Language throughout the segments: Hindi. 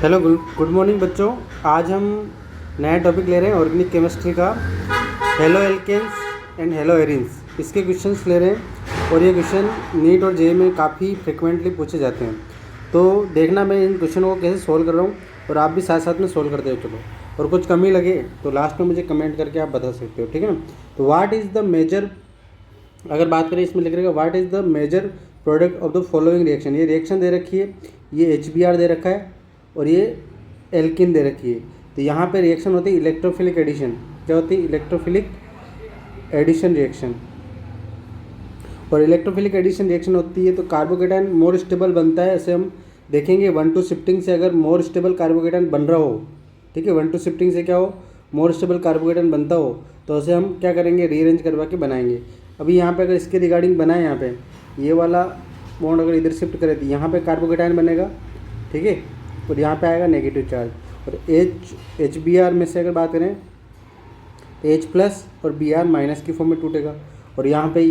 हेलो गुड मॉर्निंग बच्चों। आज हम नया टॉपिक ले रहे हैं ऑर्गेनिक केमिस्ट्री का, haloalkanes and haloarenes. इसके क्वेश्चंस ले रहे हैं और ये क्वेश्चन नीट और जे में काफ़ी फ्रिक्वेंटली पूछे जाते हैं। तो देखना मैं इन क्वेश्चनों को कैसे सोल्व कर रहा हूँ और आप भी साथ साथ में सोल्व करते हो चलो। और कुछ कमी लगे तो लास्ट में मुझे कमेंट करके आप बता सकते हो, ठीक है ना। तो व्हाट इज़ द मेजर, अगर बात करें इसमें लिख रहेगा what is the major product of the following reaction. ये रिएक्शन दे रखी है, ये HBr दे रखा है और ये एल्किन दे रखी है। तो यहाँ पे रिएक्शन होती है इलेक्ट्रोफिलिक एडिशन। क्या होती है? Electrophilic addition reaction. और इलेक्ट्रोफिलिक एडिशन रिएक्शन होती है तो कार्बोकेटाइन मोर स्टेबल बनता है। ऐसे हम देखेंगे 1-2 शिफ्टिंग से अगर मोर स्टेबल कार्बोकेटाइन बन रहा हो, ठीक है, 1-2 शिफ्टिंग से क्या हो, मोर स्टेबल कार्बोकेटाइन बनता हो तो उसे हम क्या करेंगे, रीअरेंज करवा के बनाएंगे। अभी यहाँ पे अगर इसके रिगार्डिंग बनाए, यहाँ पे ये वाला बॉन्ड अगर इधर शिफ्ट करें तो यहाँ पे कार्बोकेटाइन बनेगा, ठीक है, और यहाँ पे आएगा नेगेटिव चार्ज। और HBr में से अगर बात करें तो H+ और Br- की फॉर्म में टूटेगा और यहाँ पे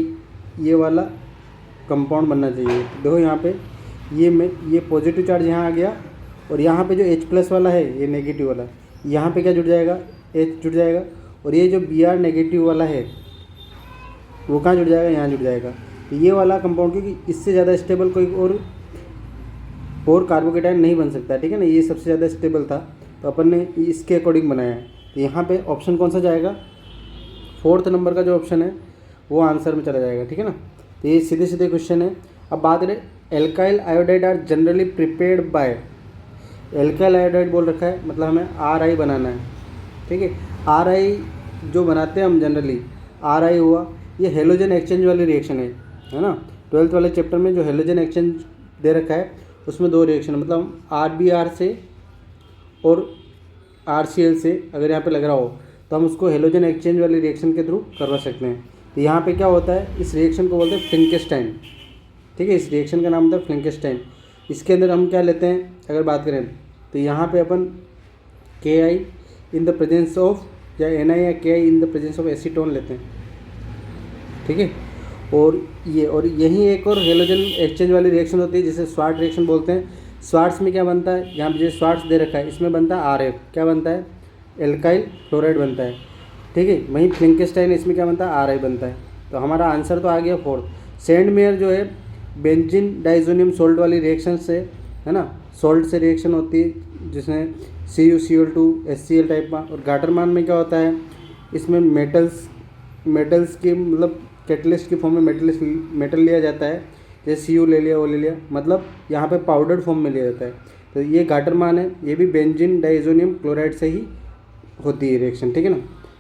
ये वाला कंपाउंड बनना चाहिए। तो देखो यहाँ पे ये पॉजिटिव चार्ज यहाँ आ गया और यहाँ पे जो H+ वाला है ये नेगेटिव वाला, यहाँ पे क्या जुड़ जाएगा, H जुड़ जाएगा। और ये जो Br नेगेटिव वाला है वो कहाँ जुड़ जाएगा, यहाँ जुड़ जाएगा। तो ये वाला कंपाउंड, क्योंकि इससे ज़्यादा स्टेबल कोई और कार्बोकेटाइन नहीं बन सकता, ठीक है ना, ये सबसे ज़्यादा स्टेबल था तो अपन ने इसके अकॉर्डिंग बनाया है। तो यहाँ पे ऑप्शन कौन सा जाएगा, 4th नंबर का जो ऑप्शन है वो आंसर में चला जाएगा, ठीक है ना। तो ये सीधे सीधे क्वेश्चन है। अब बात करें, alkyl iodide are generally prepared by, alkyl iodide बोल रखा है मतलब हमें RI बनाना है, ठीक है। RI जो बनाते हैं हम जनरली, RI हुआ, ये हेलोजन एक्सचेंज वाली रिएक्शन है ना। 12th वाले चैप्टर में जो हेलोजन एक्सचेंज दे रखा है उसमें 2 रिएक्शन, मतलब RBr से और RCl से अगर यहाँ पे लग रहा हो तो हम उसको हेलोजन एक्सचेंज वाली रिएक्शन के थ्रू करवा सकते हैं। तो यहाँ पे क्या होता है, इस रिएक्शन को बोलते हैं फ्लिंकेस्टाइन, ठीक है, इस रिएक्शन का नाम होता है फ्लिंकेस्टाइन। इसके अंदर हम क्या लेते हैं अगर बात करें तो यहाँ पे अपन KI in the presence of, या NI या KI in the presence of acetone लेते हैं, ठीक है। और यही एक और हेलोजन एक्सचेंज वाली रिएक्शन होती है जिसे स्वार्ट रिएक्शन बोलते हैं। स्वार्ट्स में क्या बनता है, यहाँ पे जो स्वार्ट्स दे रखा है इसमें बनता है RF, क्या बनता है, एल्काइल क्लोराइड बनता है, ठीक है। वहीं फ्लिंकेस्टाइन इसमें क्या बनता है, RI बनता है। तो हमारा आंसर तो आ गया 4th। सेंडमेयर जो है बेंजीन डाइजोनियम सोल्ट वाली रिएक्शन से, है ना, सोल्ट से रिएक्शन होती है जिसमें CuCl2 HCl टाइप का। और गाटरमान में क्या होता है, इसमें मेटल्स की मतलब कैटलिस्ट की फॉर्म में मेटल लिया जाता है, जैसे Cu ले लिया, वो ले लिया, मतलब यहाँ पे पाउडर्ड फॉर्म में लिया जाता है। तो ये गाटरमान है, ये भी बेंजीन डाइजोनियम क्लोराइड से ही होती है रिएक्शन, ठीक है ना।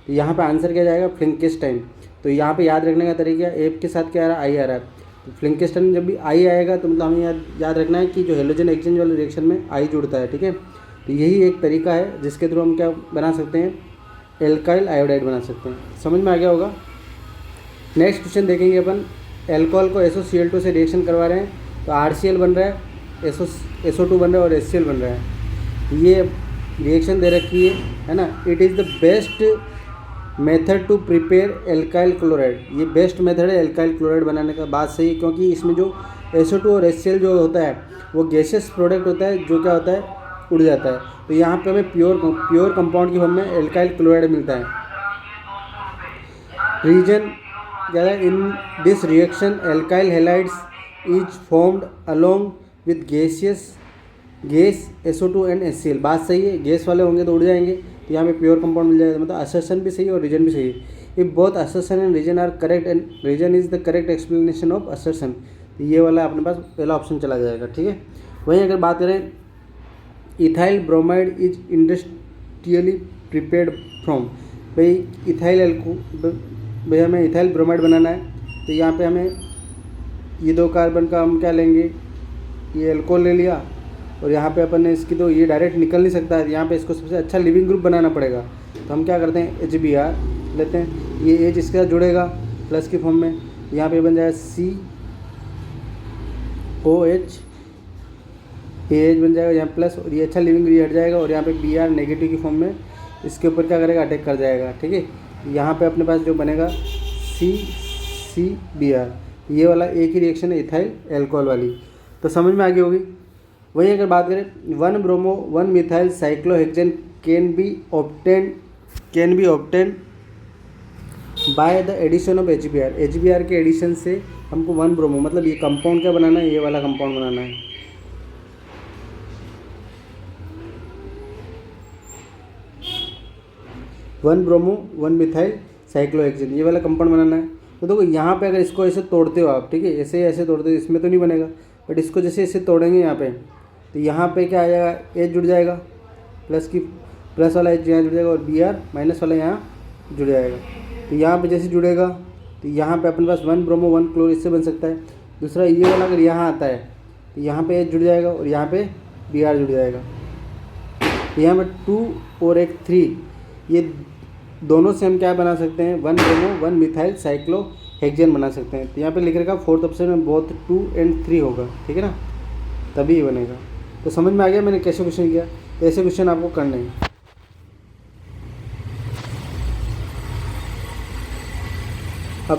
तो यहाँ पे आंसर क्या जाएगा, फ्लिंकेस्टाइन। तो यहाँ पे याद रखने का तरीका, एफ के साथ क्या आ रहा है, I आ रहा है। तो फ्लिंकेस्टाइन जब भी I आएगा तो मतलब हमें याद रखना है कि जो हेलोजन एक्सचेंज वाले रिएक्शन में I जुड़ता है, ठीक है। तो यही एक तरीका है जिसके थ्रू हम क्या बना सकते हैं, एल्काइल आयोडाइड बना सकते हैं। समझ में आ गया होगा। नेक्स्ट क्वेश्चन देखेंगे अपन, एल्कोहल को SOCl2 से रिएक्शन करवा रहे हैं तो RCl बन रहा है, SO2 बन रहा है और HCl बन रहा है। ये रिएक्शन दे रखी है ना। It is the best method to prepare alkyl chloride, ये बेस्ट मेथड है एल्काइल क्लोराइड बनाने का। बात सही है, क्योंकि इसमें जो SO2 और HCl जो होता है वो गैसियस प्रोडक्ट होता है जो क्या होता है, उड़ जाता है। तो यहाँ पे हमें प्योर कंपाउंड की फॉर्म में एल्काइल क्लोराइड मिलता है। रीजन क्या है, in this reaction alkyl halides is formed along with gas SO2 and HCl। बात सही है, गैस वाले होंगे तो उड़ जाएंगे, तो यहाँ पे प्योर कंपाउंड मिल जाएगा। मतलब असर्शन भी सही है और रीजन भी सही है। If both assertion and reason are correct and reason is the correct explanation of assertion, तो ये वाला अपने पास पहला ऑप्शन चला जाएगा, ठीक है। वहीं अगर बात करें, ethyl bromide is industrially prepared from, भाई हमें इथाइल ब्रोमाइड बनाना है तो यहाँ पे हमें ये 2 कार्बन का हम क्या लेंगे, ये एल्कोहल ले लिया और यहाँ पे अपन ने इसकी, तो ये डायरेक्ट निकल नहीं सकता है, यहाँ पे इसको सबसे अच्छा लिविंग ग्रुप बनाना पड़ेगा। तो हम क्या करते हैं, HBr लेते हैं, ये H इसके साथ जुड़ेगा प्लस की फॉर्म में, यहाँ पे बन जाएगा COH, AH बन जाएगा यहाँ प्लस, और ये अच्छा लिविंग ग्रुप हट जाएगा और यहाँ पे Br नेगेटिव की फॉर्म में इसके ऊपर क्या करेगा, अटैक कर जाएगा, ठीक है। यहाँ पे अपने पास जो बनेगा CCBr, ये वाला एक ही रिएक्शन है इथाइल एल्कोहल वाली। तो समझ में आ गई होगी। वही अगर बात करें 1 bromo 1 methyl cyclohexane can be obtain by the addition of H के एडिशन से हमको 1 ब्रोमो मतलब ये कंपाउंड क्या बनाना है, ये वाला कंपाउंड बनाना है। वन ब्रोमो 1 मिथाइल साइक्लोहेक्सेन ये वाला कंपाउंड बनाना है। तो देखो यहाँ पे अगर इसको ऐसे तोड़ते हो आप, ठीक है, ऐसे तोड़ते हो, इसमें तो नहीं बनेगा, बट इसको जैसे ऐसे तोड़ेंगे यहाँ पे, तो यहाँ पे क्या आ जाएगा, एच जुड़ जाएगा, प्लस वाला एच यहाँ जुड़ जाएगा, और Br माइनस वाला यहाँ जुड़ जाएगा। तो यहाँ पे जैसे जुड़ेगा तो यहाँ पे अपने पास 1 ब्रोमो 1 क्लोर इससे बन सकता है। दूसरा ये वाला अगर यहाँ आता है तो यहाँ पे एच जुड़ जाएगा और यहाँ पे Br जुड़ जाएगा। यहाँ पे 2 और एक 3, ये दोनों से हम क्या बना सकते हैं, 1 ब्रोमो 1 मिथाइल साइक्लोहेक्सेन बना सकते हैं। तो यहाँ पे लिख रखा 4th ऑप्शन में बोथ 2 and 3 होगा, ठीक है ना, तभी ये बनेगा। तो समझ में आ गया मैंने कैसे क्वेश्चन किया। तो ऐसे क्वेश्चन आपको करने हैं। अब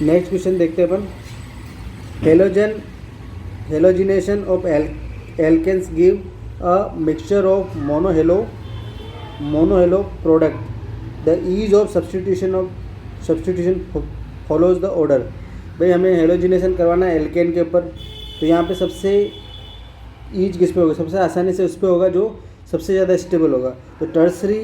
नेक्स्ट क्वेश्चन देखते हैं अपन। Halogenation of alkanes give a mixture of monohalo product. The ease of substitution follows the order. भाई हमें हेलोजिनेशन करवाना है एल्केन के ऊपर, तो यहाँ पे सबसे ईज किस पे होगा, सबसे आसानी से उस पे होगा जो सबसे ज़्यादा स्टेबल होगा। तो टर्सरी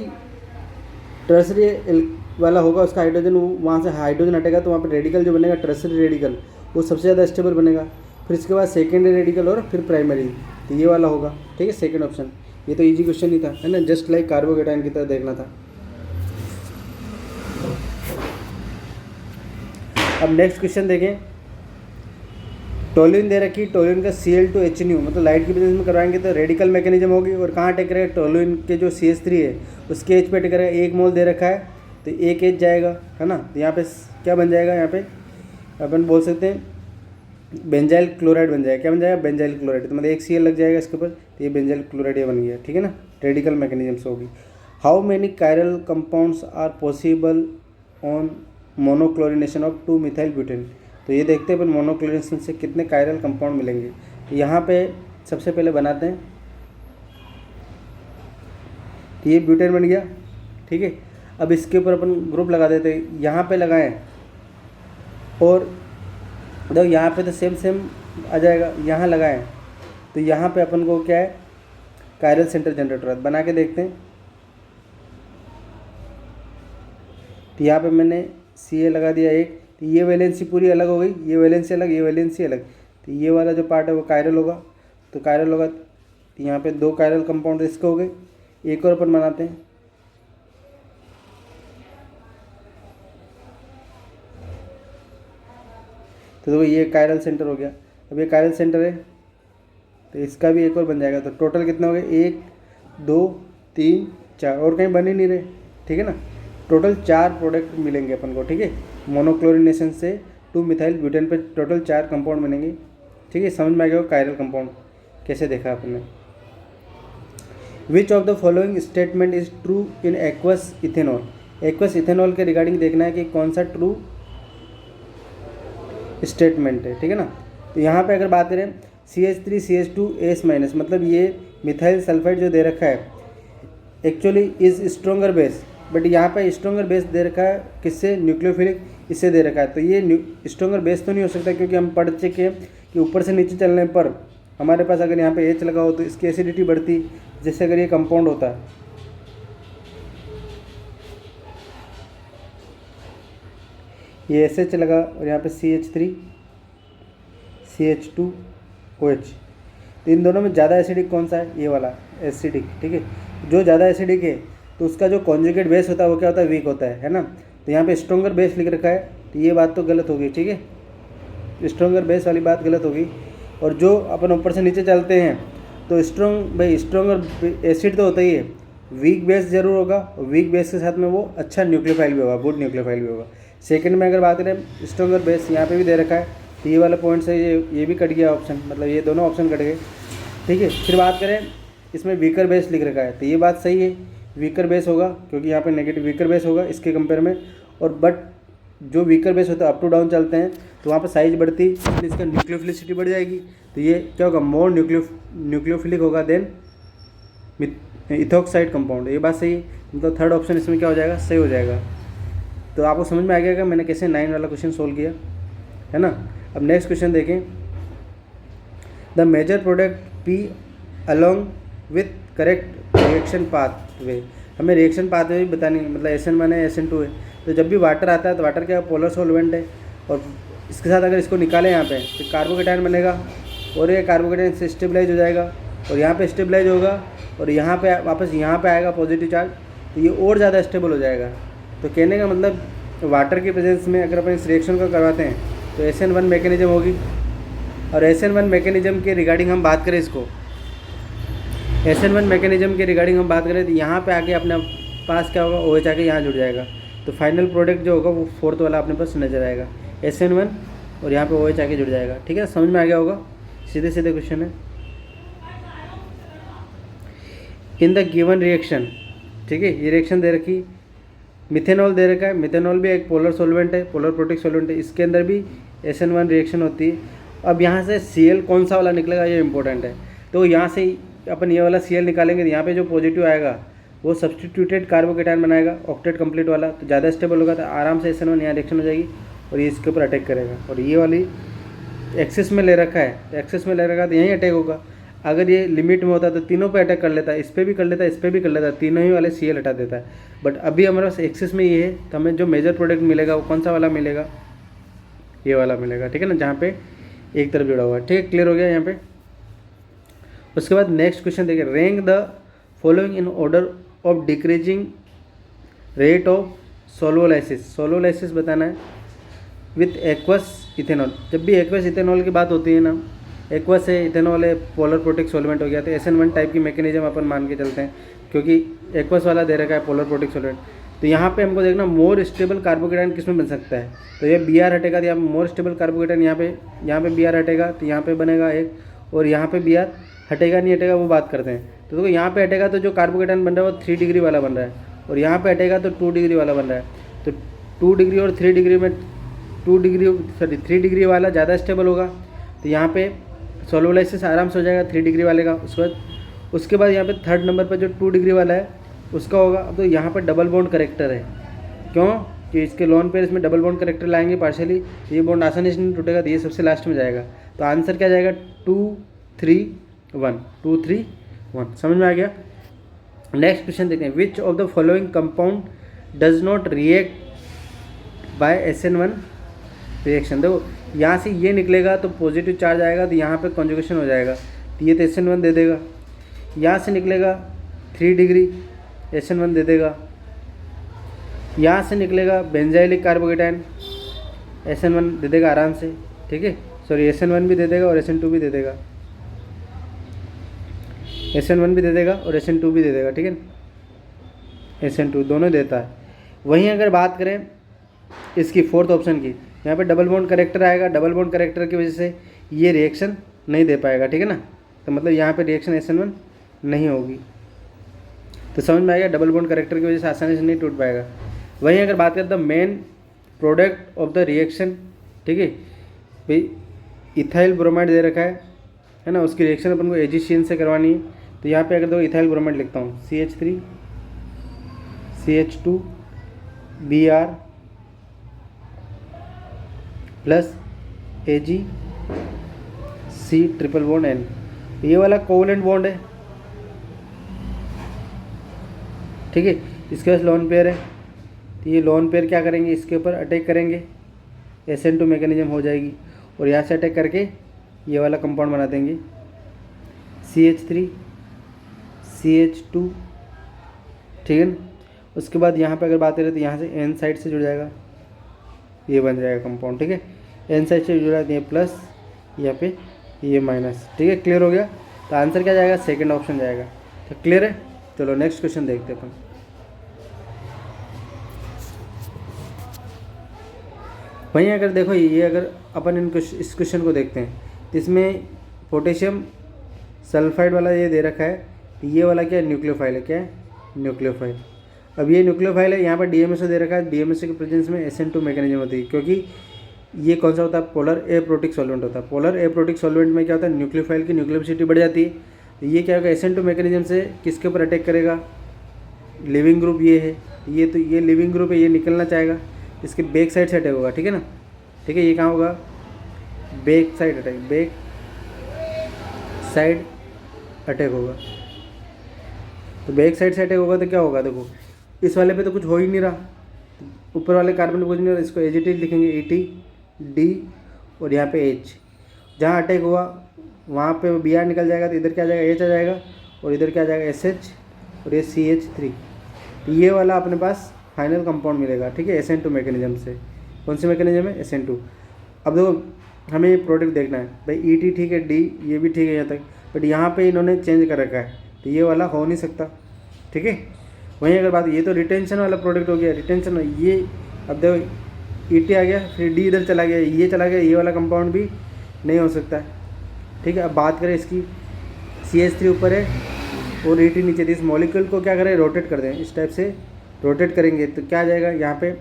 वाला होगा, उसका हाइड्रोजन वहाँ से हाइड्रोजन हटेगा तो वहाँ पे रेडिकल जो बनेगा टर्सरी रेडिकल वो सबसे ज़्यादा स्टेबल बनेगा। फिर इसके बाद सेकेंडरी रेडिकल और फिर प्राइमरी, तो ये वाला होगा, ठीक है, सेकेंड ऑप्शन। ये तो इजी क्वेश्चन ही था, है ना, जस्ट लाइक कार्बोकेटाइन की तरह देखना था। अब नेक्स्ट क्वेश्चन देखें। टोल्यूइन दे रखी, टोल्यूइन का Cl2H मतलब लाइट की वजह में करवाएंगे तो रेडिकल मैकेनिज्म होगी, और कहाँ अटैक करेगा, टोल्यूइन के जो CH3 है उसके एच पे अटैक करेगा। 1 मोल दे रखा है तो 1 एच जाएगा, है ना। तो यहाँ पे क्या बन जाएगा, यहाँ पे अपन बोल सकते हैं बेंजाइल क्लोराइड बन जाएगा। क्या बन जाएगा, बेंजाइल क्लोराइड। तो मतलब 1 Cl लग जाएगा इसके ऊपर, तो ये बेंजाइल क्लोराइड ये बन गया, ठीक है ना, रेडिकल मैकेनिज्म से होगी। How many chiral compounds are possible on monochlorination of 2 methyl butane. तो ये देखते हैं अपन मोनोक्लोरिनेशन से कितने कायरल कंपाउंड मिलेंगे। यहाँ पे सबसे पहले बनाते हैं, तो ये ब्यूटेन बन गया, ठीक है। अब इसके ऊपर अपन ग्रुप लगा देते हैं, यहाँ पे लगाएं, और देखो यहाँ पे तो सेम आ जाएगा, यहाँ लगाएं तो यहाँ पे अपन को क्या है, कायरल सेंटर जनरेट हो रहा है। बना के देखते हैं, तो यहाँ पे मैंने Ca लगा दिया एक, तो ये वैलेंसी पूरी अलग हो गई, ये वैलेंसी अलग, ये वैलेंसी अलग। तो ये वाला जो पार्ट है वो कायरल होगा, तो कायरल होगा, तो यहाँ पे 2 कायरल कंपाउंड इसके हो गए। एक और अपन बनाते हैं, तो देखो ये कायरल सेंटर हो गया। अब ये कायरल सेंटर है तो इसका भी एक और बन जाएगा। तो टोटल कितना हो गया, 1 2 3 4, और कहीं बन ही नहीं रहे, ठीक है ना। टोटल 4 प्रोडक्ट मिलेंगे अपन को, ठीक है। मोनोक्लोरिनेशन से 2 मिथाइल ब्यूटेन पे टोटल 4 कंपाउंड बनेंगे, ठीक है। समझ में आ गया कायरल कंपाउंड कैसे देखा आपने। विच of the following statement is true in aqueous ethanol. Aqueous ethanol के रिगार्डिंग देखना है कि कौन सा ट्रू स्टेटमेंट है, ठीक है ना। तो यहाँ पे अगर बात करें CH3CH2S- मतलब ये मिथाइल सल्फाइड जो दे रखा है actually is stronger base, but यहाँ पे स्ट्रोंगर बेस दे रखा है किससे, न्यूक्लियोफिलिक इससे दे रखा है। तो ये स्ट्रोंगर बेस तो नहीं हो सकता, क्योंकि हम पढ़ चुके हैं कि ऊपर से नीचे चलने पर हमारे पास अगर यहाँ पे H लगा हो तो इसकी एसिडिटी बढ़ती, जैसे अगर ये कंपाउंड होता है, ये SH लगा और यहाँ पे CH3 CH2OH। तो इन दोनों में ज़्यादा एसिडिक कौन सा है, ये वाला एसिडिक, ठीक है। जो ज़्यादा एसिडिक है तो उसका जो कॉन्जुगेट बेस होता है वो क्या होता है, वीक होता है ना। तो यहाँ पे स्ट्रोंगर बेस लिख रखा है, तो ये बात तो गलत होगी, ठीक है, स्ट्रोंगर बेस वाली बात गलत होगी। और जो अपन ऊपर से नीचे चलते हैं तो स्ट्रोंगर एसिड तो होता ही है, वीक बेस जरूर होगा, और वीक बेस के साथ में वो अच्छा न्यूक्लियोफाइल भी होगा, गुड न्यूक्लियोफाइल भी होगा। सेकंड में अगर बात करें स्ट्रोंगर बेस, यहाँ पे भी दे रखा है, तो ये वाला पॉइंट से ये भी कट गया ऑप्शन, मतलब ये दोनों ऑप्शन कट गए, ठीक है। फिर बात करें इसमें वीकर बेस लिख रखा है, तो ये बात सही है, वीकर बेस होगा, क्योंकि यहाँ पे नेगेटिव वीकर बेस होगा इसके कंपेयर में। और बट जो वीकर बेस होता है अप टू डाउन चलते हैं तो वहाँ पर साइज बढ़ती, इसलिए इसका न्यूक्लियोफिलिसिटी बढ़ जाएगी। तो ये क्या होगा, मोर न्यूक्लियोफिलिक होगा देन इथोक्साइड कंपाउंड। ये बात सही है, मतलब थर्ड ऑप्शन इसमें क्या हो जाएगा, सही हो जाएगा। तो आपको समझ में आ गया कि मैंने कैसे 9 वाला क्वेश्चन सोल्व किया, है ना। अब नेक्स्ट क्वेश्चन देखें, the major product P along with correct reaction pathway. हमें रिएक्शन पाथवे भी बतानी, मतलब SN1 है SN2 है। तो जब भी वाटर आता है तो वाटर क्या पोलर सॉल्वेंट है, और इसके साथ अगर इसको निकालें यहाँ पे तो कार्बोकेटायन बनेगा, और ये कार्बोकेटायन से स्टेबलाइज हो जाएगा, और यहाँ पे स्टेबलाइज होगा, और यहाँ पे वापस यहाँ पे आएगा पॉजिटिव चार्ज, तो ये और ज़्यादा स्टेबल हो जाएगा। तो कहने का मतलब वाटर के प्रेजेंस में अगर अपन इस रिएक्शन को करवाते हैं तो SN1 मैकेनिज्म होगी। और SN1 मैकेनिज्म के रिगार्डिंग हम बात करें, इसको SN1 मैकेनिज्म के रिगार्डिंग हम बात करें तो यहाँ पे आके अपने पास क्या होगा, OH आके यहाँ जुड़ जाएगा। तो फाइनल प्रोडक्ट जो होगा वो फोर्थ वाला अपने पास नजर आएगा, SN1 और यहाँ पे OH आके जुड़ जाएगा। ठीक है, समझ में आ गया होगा, सीधे सीधे क्वेश्चन है। इन द गिवन रिएक्शन, ठीक है, ये रिएक्शन दे रखी, मिथेनॉल दे रखा है। मिथेनॉल भी एक पोलर सॉल्वेंट है, पोलर प्रोटिक सॉल्वेंट है, इसके अंदर भी SN1 रिएक्शन होती है। अब यहाँ से Cl कौन सा वाला निकलेगा ये इंपॉर्टेंट है। तो यहाँ से अपन ये वाला Cl निकालेंगे तो यहाँ पे जो पॉजिटिव आएगा वो सब्सटीट्यूटेड कार्बोकेटायन बनाएगा, ऑक्टेट कंप्लीट वाला, तो ज़्यादा स्टेबल होगा, तो आराम से SN1 यहाँ रिएक्शन हो जाएगी और ये इसके ऊपर अटैक करेगा। और ये वाली एक्सिस में ले रखा है, एक्सिस में ले रखा है तो यहीं अटैक होगा। अगर ये लिमिट में होता तो तीनों पे अटैक कर लेता है, इस पर भी कर लेता है, इस पर भी कर लेता है, तीनों ही वाले Cl हटा देता है। बट अभी हमारे पास एक्सिस में ये है, तो हमें जो मेजर प्रोडक्ट मिलेगा वो कौन सा वाला मिलेगा, ये वाला मिलेगा। ठीक है ना, जहाँ पे एक तरफ जुड़ा हुआ है। ठीक है, क्लियर हो गया यहाँ पे। उसके बाद नेक्स्ट क्वेश्चन देखिए, rank the following in order of decreasing rate of solvolysis. Solvolysis बताना है विथ एक्वस इथेनॉल। जब भी एक्वस इथेनॉल की बात होती है ना, एक्वस है, इथेनॉल है, पोलर प्रोटिक सॉल्वेंट हो गया, तो SN1 टाइप की मैकेनिज्म अपन मान के चलते हैं, क्योंकि एक्वस वाला दे रखा है पोलर प्रोटिक सॉल्वेंट। तो यहाँ पे हमको देखना मोर स्टेबल कार्बोकेटायन किस में बन सकता है, तो ये Br हटेगा तो यहाँ पे मोर स्टेबल कार्बोकेटायन यहाँ पे Br हटेगा तो यहाँ पे बनेगा एक, और यहाँ पे Br हटेगा नहीं हटेगा वो बात करते हैं। तो देखो यहाँ पे हटेगा तो जो कार्बोकेटायन बन रहा है वो 3 डिग्री वाला बन रहा है, और यहाँ पे हटेगा तो 2 डिग्री वाला बन रहा है। तो 2 डिग्री और 3 डिग्री में 3 डिग्री वाला ज़्यादा स्टेबल होगा, तो यहाँ पे सोलोलाइसिस आराम से हो जाएगा 3 डिग्री वाले का। उसके बाद यहाँ पे थर्ड नंबर पर जो 2 डिग्री वाला है उसका होगा। अब तो यहाँ पर डबल बॉन्ड करेक्टर है, क्यों कि इसके लोन पेयर इसमें डबल बॉन्ड करेक्टर लाएंगे पार्शियली, ये बॉन्ड आसानी से नहीं टूटेगा, तो ये सबसे लास्ट में जाएगा। तो आंसर क्या जाएगा, 2 3 1, 2 3 1। समझ में आ गया। नेक्स्ट क्वेश्चन देखते हैं, which of the following compound does not react by SN1 reaction. देखो यहाँ से ये निकलेगा तो पॉजिटिव चार्ज आएगा, तो यहाँ पे कॉन्जुगेशन हो जाएगा, तो ये तो SN1 दे देगा। यहाँ से निकलेगा 3 डिग्री SN1 दे देगा। यहाँ से निकलेगा बेंजाइलिक कार्बोकेटायन, SN1 दे देगा आराम से। ठीक है, सॉरी SN1 भी दे देगा और SN2 भी दे देगा, SN1 भी दे देगा और SN2 भी दे देगा। ठीक है, SN2 दोनों देता है। वहीं अगर बात करें इसकी फोर्थ ऑप्शन की, यहाँ पे डबल बॉन्ड करेक्टर आएगा, डबल बॉन्ड करेक्टर की वजह से ये रिएक्शन नहीं दे पाएगा। ठीक है ना, तो मतलब यहाँ पे रिएक्शन SN1 नहीं होगी। तो समझ में आएगा, डबल बॉन्ड करेक्टर की वजह से आसानी से नहीं टूट पाएगा। वहीं अगर बात करें the main product of the reaction, ठीक है भाई, इथाइल ब्रोमाइड दे रखा है ना, उसकी रिएक्शन अपन को AgCN से करवानी है। तो यहाँ पे अगर दो इथाइल ब्रोमाइड लिखता हूँ, CH3 CH2 Br plus AgC triple bond N, ये वाला कोवलेंट बॉन्ड है। ठीक है, इसके पास लोन पेयर है, तो ये लोन पेयर क्या करेंगे, इसके ऊपर अटैक करेंगे, SN2 मैकेनिज्म हो जाएगी, और यहाँ से अटैक करके ये वाला कंपाउंड बना देंगे, CH3 CH2। ठीक है ना, उसके बाद यहाँ पे अगर बात करें तो यहाँ से N साइड से जुड़ जाएगा, ये बन जाएगा कंपाउंड। ठीक है, N साइड से जुड़ा है, ये प्लस, यहाँ पे ये माइनस। ठीक है, क्लियर हो गया। तो आंसर क्या जाएगा, सेकंड ऑप्शन जाएगा। तो क्लियर है, चलो नेक्स्ट क्वेश्चन देखते हैं अपन। वहीं अगर देखो ये अगर अपन इस क्वेश्चन को देखते हैं तो इसमें पोटेशियम सल्फाइड वाला ये दे रखा है, तो ये वाला क्या है, न्यूक्लियोफाइल है। क्या है, न्यूक्लियोफाइल। अब ये न्यूक्लियोफाइल है, यहाँ पर DMSO दे रखा है, DMSO के प्रेजेंस में SN2 मैकेनिज्म होती है, क्योंकि ये कौन सा होता है, पोलर एप्रोटिक सॉल्वेंट होता है। पोलर एप्रोटिक सॉल्वेंट में क्या होता है, न्यूक्लियोफाइल की न्यूक्लियोसिटी बढ़ जाती है। तो ये क्या होगा, SN2 मैकेनिज्म से किसके ऊपर अटैक करेगा, लिविंग ग्रुप ये है, ये तो ये लिविंग ग्रुप है, ये निकलना चाहेगा, इसके बैक साइड से अटैक होगा, ठीक है ना, ठीक है। ये कहाँ होगा, back side attack, back side attack होगा। तो बैक साइड से अटैक होगा तो क्या होगा, देखो इस वाले पे तो कुछ हो ही नहीं रहा, ऊपर वाले कार्बन पे कुछ नहीं हो रहा, इसको एजिटेट लिखेंगे, ATD और यहाँ पे H, जहाँ अटैक हुआ वहाँ पे Br निकल जाएगा, तो इधर क्या आ जाएगा, H आ जाएगा, और इधर क्या आ जाएगा, SH, और ये CH3। तो ये वाला अपने पास फाइनल कंपाउंड मिलेगा, ठीक है, SN2 मैकेनिज्म से। कौन सी मैकेनिज्म है, SN2। अब देखो हमें ये प्रोडक्ट देखना है भाई, ET ठीक है, D ये भी ठीक है यहाँ तक, बट यहाँ पे इन्होंने चेंज कर रखा है, तो ये वाला हो नहीं सकता, ठीक है। वहीं अगर बात, ये तो रिटेंशन वाला प्रोडक्ट हो गया, रिटेंशन ये, अब देखो ET आ गया, फिर D इधर चला गया, ये चला गया, ये वाला कंपाउंड भी नहीं हो सकता है, ठीक है। अब बात करें इसकी, CH3 ऊपर है और ET नीचे, इस मॉलिक्यूल को क्या करें, रोटेट कर दें, इस टाइप से रोटेट करेंगे तो क्या आ जाएगा, यहाँ पे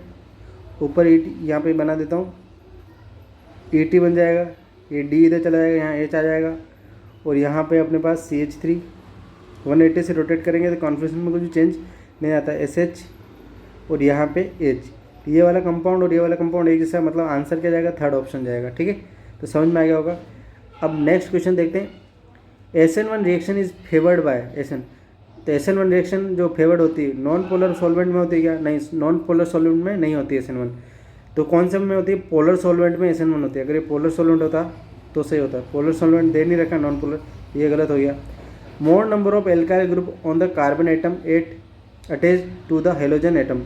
ऊपर ET, यहाँ पे बना देता हूँ, ET बन जाएगा, ये D इधर चला जाएगा, यहाँ H आ जाएगा, और यहाँ पे अपने पास CH3 180 से रोटेट करेंगे तो कॉन्फिगरेशन में कुछ चेंज नहीं आता, SH और यहाँ पे H। ये वाला कंपाउंड और ये वाला कंपाउंड एक जैसा, मतलब आंसर क्या जाएगा, थर्ड ऑप्शन जाएगा, ठीक है। तो समझ में आ गया होगा। अब नेक्स्ट क्वेश्चन देखते हैं, SN1 reaction is favoured by SN। तो SN1 रिएक्शन जो फेवर्ड होती है, नॉन पोलर सॉल्वेंट में होती है क्या, नहीं, नॉन पोलर सॉल्वेंट में नहीं होती है SN1। तो कौन से में होती है, पोलर सॉल्वेंट में SN1 होती है। अगर ये पोलर सॉल्वेंट होता तो सही होता, पोलर सॉल्वेंट दे नहीं रखा, नॉन पोलर, ये गलत हो गया। More number of alkyl group on the carbon atom at attach to the halogen atom.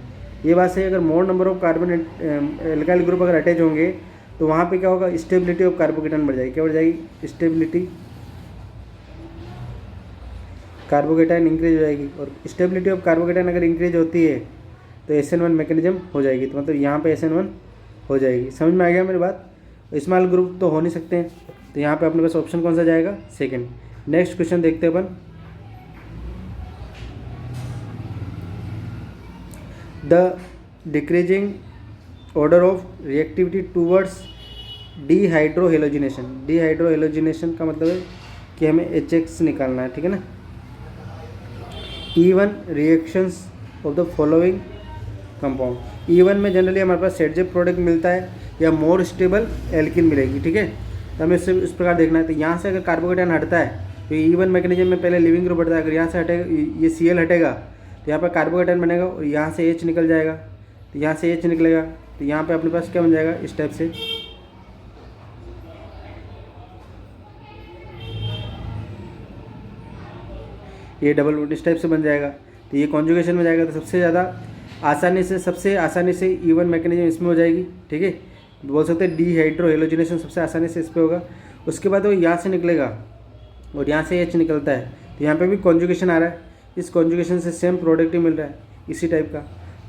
ये बात सही, अगर more number of carbon alkyl group अगर अटैच होंगे तो वहाँ पे क्या होगा, स्टेबिलिटी ऑफ कार्बोकेटन बढ़ जाएगी, क्या बढ़ जाएगी, स्टेबिलिटी, कार्बोकेटाइन इंक्रीज हो जाएगी, और स्टेबिलिटी ऑफ कार्बोकेटाइन अगर इंक्रीज होती है तो SN1 मैकेनिज्म हो जाएगी, तो मतलब यहाँ पे SN1 हो जाएगी। समझ में आ गया मेरी बात। स्मॉल ग्रुप तो हो नहीं सकते हैं, तो यहाँ पे अपने पास ऑप्शन कौन सा जाएगा, सेकंड। नेक्स्ट क्वेश्चन देखते हैं अपन, the decreasing order of reactivity towards dehydrohalogenation. Dehydrohalogenation का मतलब है कि हमें HX निकालना है, ठीक है ना। E1 reactions of the following compound. E1 में जनरली हमारे पास सेट जेब प्रोडक्ट मिलता है या मोर स्टेबल एल्किन मिलेगी, ठीक है। तो हमें इससे इस प्रकार देखना है। तो यहाँ से अगर कार्बोकेटाइन हटता है तो E1 मैकेनिज्म में पहले लिविंग ग्रुप हटता है, अगर यहाँ से हटेगा, ये Cl हटेगा तो यहाँ पर कार्बोकेटाइन बनेगा, और यहाँ से H निकल जाएगा, तो यहाँ से H निकलेगा, तो यहाँ पे अपने पास क्या बन जाएगा, इस टाइप से, ये डबल बॉन्ड इस टाइप से बन जाएगा। तो ये कॉन्जुगेशन में जाएगा, तो सबसे आसानी से E1 मैकेनिज्म इसमें हो जाएगी, ठीक है। बोल सकते हैं डीहाइड्रोहेलोजिनेशन सबसे आसानी से इस पर होगा। उसके बाद वो यहाँ से निकलेगा और यहाँ से H निकलता है, तो यहाँ पे भी कॉन्जुगेशन आ रहा है, इस कॉन्जुगेशन से सेम प्रोडक्ट ही मिल रहा है इसी टाइप का।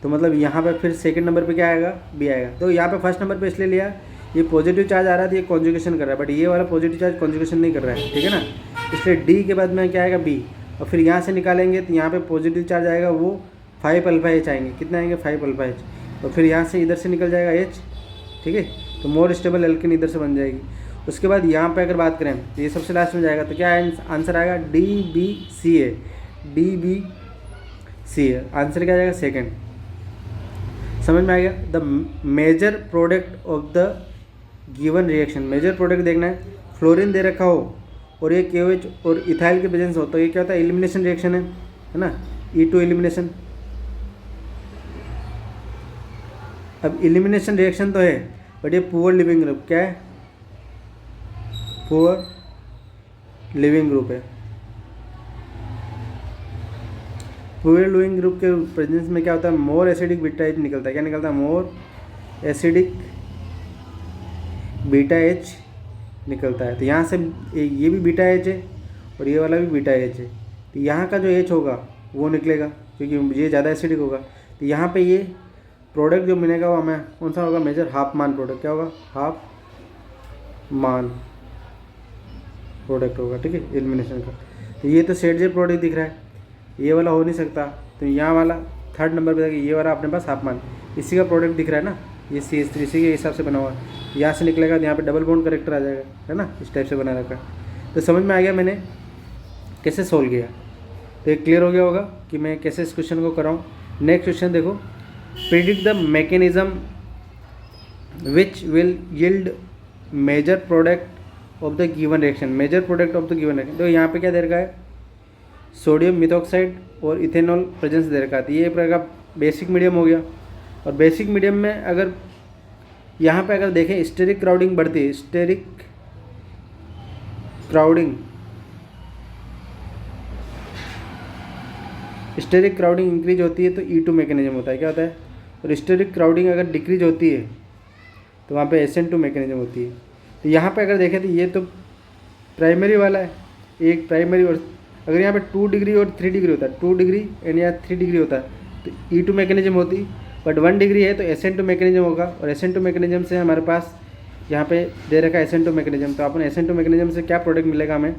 तो मतलब यहाँ पे फिर सेकंड नंबर पे क्या आएगा, B आएगा। तो यहाँ पे फर्स्ट नंबर पे इसलिए लिया, ये पॉजिटिव चार्ज आ रहा था, ये कॉन्जुगेशन कर रहा है, बट ये वाला पॉजिटिव चार्ज कॉन्जुगेशन नहीं कर रहा है, ठीक है ना। इसलिए D के बाद में क्या आएगा, B। और फिर यहाँ से निकालेंगे तो यहाँ पे पॉजिटिव चार्ज आएगा, वो 5 अल्फा H आएंगे, कितने आएंगे, 5 अल्फा H। और फिर यहाँ से इधर से निकल जाएगा H, ठीक है। तो मोर स्टेबल एल्किन इधर से बन जाएगी। उसके बाद यहाँ पे अगर बात करें तो ये सबसे लास्ट में जाएगा, तो क्या आंसर आएगा, DBCA। DBCA आंसर क्या जाएगा, सेकंड। समझ में आएगा। The major product of the given reaction, major product देखना है, फ्लोरीन दे रखा हो और ये KOH और इथाइल के प्रेजेंस हो, तो ये क्या होता है, एलिमिनेशन रिएक्शन है ना, E2 एलिमिनेशन। अब एलिमिनेशन रिएक्शन तो है, बट ये पुअर लिविंग ग्रुप, क्या है, पुअर लिविंग ग्रुप है। पुअर लिविंग ग्रुप के प्रेजेंस में क्या होता है, मोर एसिडिक बीटा H निकलता है, क्या निकलता है, मोर एसिडिक बीटा H निकलता है। तो यहाँ से ये भी बीटा H है और ये वाला भी बीटा H है, तो यहाँ का जो H होगा वो निकलेगा, क्योंकि ये ज़्यादा एसिडिक होगा। तो यहाँ पे ये प्रोडक्ट जो मिलेगा वो हमें कौन सा होगा, मेजर हाफ मान प्रोडक्ट, क्या होगा, हाफ मान प्रोडक्ट होगा, ठीक है, एलिमिनेशन का। तो ये तो सेट जे प्रोडक्ट दिख रहा है, ये वाला हो नहीं सकता, तो यहाँ वाला थर्ड नंबर पे देखिए ये वाला अपने पास तापमान, इसी का प्रोडक्ट दिख रहा है ना, ये CH3 इसी के हिसाब से बना हुआ है। यहाँ से निकलेगा तो यहाँ पे डबल बॉन्ड करेक्टर आ जाएगा, है ना, इस टाइप से बना रखा है। तो समझ में आ गया मैंने कैसे सोल्व किया। तो ये क्लियर हो गया होगा कि मैं कैसे इस क्वेश्चन को कराऊँ। नेक्स्ट क्वेश्चन देखो, predict the mechanism which will yield major product of the given reaction. Major product of the given reaction, तो यहाँ पे क्या दे रखा है, सोडियम मिथॉक्साइड और इथेनॉल प्रेजेंस दे रखा है। ये प्रकार का बेसिक मीडियम हो गया। और बेसिक मीडियम में अगर यहाँ पे अगर देखें स्टेरिक क्राउडिंग बढ़ती है, स्टेरिक क्राउडिंग इंक्रीज होती है तो E2 मैकेनिज्म होता है, क्या होता है। और स्टेरिक क्राउडिंग अगर डिक्रीज होती है तो वहाँ पे SN2 मैकेनिज्म होती है। तो यहाँ पे अगर देखें तो ये तो प्राइमरी वाला है, एक प्राइमरी, और अगर यहाँ पे 2 डिग्री और 3 डिग्री होता है, 2 डिग्री एंड या 3 डिग्री होता है तो E2 मैकेनिज्म होती, बट 1 डिग्री है तो SN2 मैकेनिज्म होगा। और SN2 मैकेनिज्म से हमारे पास यहाँ पे दे रखा है SN2 मैकेनिज्म, तो अपन SN2 मैकेनिज्म से क्या प्रोडक्ट मिलेगा हमें,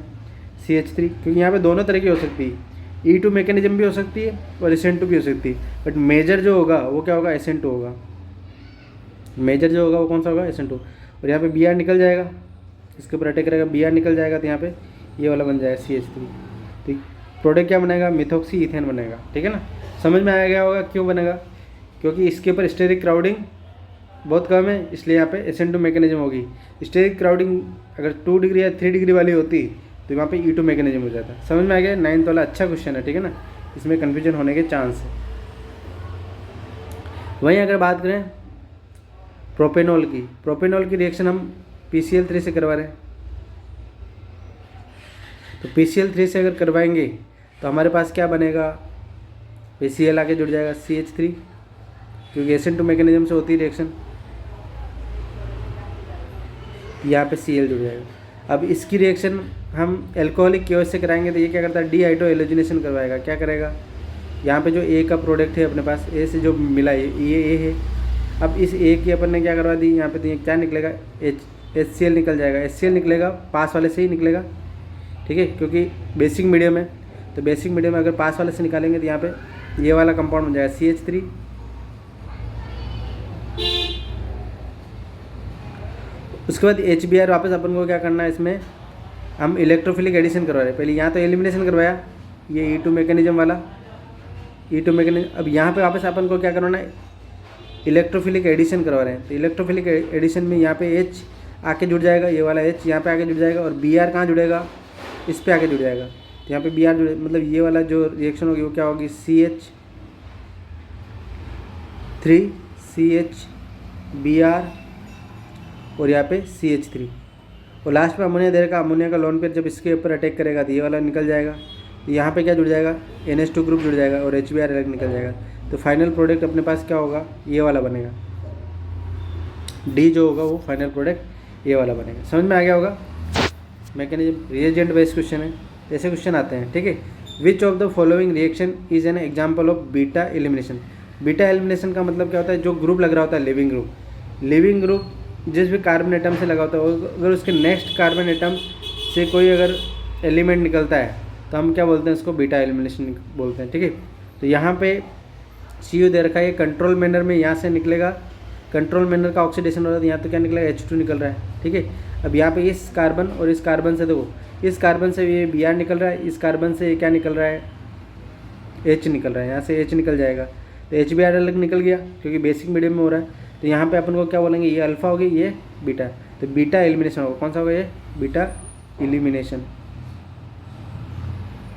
CH3, क्योंकि यहाँ पे दोनों तरह की हो सकती है, E2 मैकेनिज्म भी हो सकती है और SN2 भी हो सकती है, बट मेजर जो होगा वो क्या होगा, SN2 होगा। मेजर जो होगा वो कौन सा होगा, SN2। और यहाँ पे Br निकल जाएगा, इसके ऊपर अटैक करेगा, Br निकल जाएगा तो यहाँ पे ये वाला बन जाएगा CH3। तो प्रोडक्ट क्या बनेगा, मिथॉक्सी इथेन बनेगा, ठीक है ना। समझ में आ गया होगा क्यों बनेगा, क्योंकि इसके ऊपर स्टेरिक क्राउडिंग बहुत कम है, इसलिए यहाँ पे SN2 मैकेनिज्म होगी। स्टेरिक क्राउडिंग अगर 2 डिग्री या 3 डिग्री वाली होती तो वहाँ पे E2 मैकेनिज्म हो जाता। समझ में आ गया, 9th वाला अच्छा क्वेश्चन है, ठीक है ना, इसमें कन्फ्यूजन होने के चांस है। वहीं अगर बात करें प्रोपेनॉल की रिएक्शन हम PCl3 से करवा रहे हैं, तो PCl3 से अगर करवाएंगे तो हमारे पास क्या बनेगा, PCl आके जुड़ जाएगा CH3, क्योंकि SN2 मैकेनिज्म से होती है रिएक्शन, यहाँ पे Cl जुड़ जाएगा। अब इसकी रिएक्शन हम एल्कोहलिक केओएस से कराएंगे तो ये क्या करता है, डीहाइड्रो एलोजिनेशन करवाएगा। क्या करेगा, यहाँ पे जो A का प्रोडक्ट है अपने पास, A से जो मिला ये A है, अब इस A की अपन ने क्या करवा दी, यहाँ पे तो ये क्या निकलेगा, HCl निकल जाएगा। HCl निकलेगा पास वाले से ही निकलेगा, ठीक है, क्योंकि बेसिक मीडियम है, तो बेसिक मीडियम में अगर पास वाले से निकालेंगे तो यहाँ पे ये वाला कंपाउंड बन जाएगा CH3। उसके बाद HBr वापस अपन को क्या करना है, इसमें हम इलेक्ट्रोफिलिक एडिशन करवा रहे हैं। पहले यहाँ तो एलिमिनेशन करवाया, ये E2 मैकेनिज्म वाला, E2 मैकेनिज्म। अब यहाँ पे वापस अपन को क्या करवाना है, इलेक्ट्रोफिलिक एडिशन करवा रहे हैं। तो इलेक्ट्रोफिलिक एडिशन में यहाँ पे H आके जुड़ जाएगा, ये वाला H यहाँ पे आके जुड़ जाएगा, और Br कहाँ जुड़ेगा, इस पर आके जुड़ जाएगा। तो यहाँ पे Br जुड़े, मतलब ये वाला जो रिएक्शन होगी वो क्या होगी, CH3 CHBr और यहाँ पे CH3, और लास्ट में अमोनिया दे रखा। अमोनिया का लोन पेयर जब इसके ऊपर अटैक करेगा तो ये वाला निकल जाएगा, तो यहाँ पे क्या जुड़ जाएगा, NH2 ग्रुप जुड़ जाएगा और HBr अलग निकल जाएगा। तो फाइनल प्रोडक्ट अपने पास क्या होगा, ये वाला बनेगा, D जो होगा वो फाइनल प्रोडक्ट ये वाला बनेगा। समझ में आ गया होगा। मैकेनिज्म रिएजेंट बेस्ड क्वेश्चन है, ऐसे क्वेश्चन आते हैं, ठीक है। विच of the following reaction is an example of beta elimination. Beta elimination का मतलब क्या होता है, जो ग्रुप लग रहा होता है लिविंग ग्रुप जिस भी कार्बन एटम से लगा होता है, अगर उसके नेक्स्ट कार्बन एटम से कोई अगर एलिमेंट निकलता है तो हम क्या बोलते हैं, उसको बीटा एलिमिनेशन बोलते हैं, ठीक है। तो यहाँ पे CO दे रखा है, कंट्रोल मैनर में यहाँ से निकलेगा, कंट्रोल मैनर का ऑक्सीडेशन हो रहा है, तो यहाँ तो क्या निकलेगा, H2 निकल रहा है, ठीक है। अब यहाँ पे इस कार्बन और इस कार्बन से देखो, इस कार्बन से ये Br निकल रहा है, इस कार्बन से क्या निकल रहा है, H निकल रहा है, यहाँ से H निकल जाएगा, तो HBr अलग निकल गया क्योंकि बेसिक मीडियम में हो रहा है। तो यहाँ पे अपन को क्या बोलेंगे, ये अल्फा होगी, ये बीटा, तो बीटा एलिमिनेशन होगा। कौन सा होगा, ये बीटा एलिमिनेशन।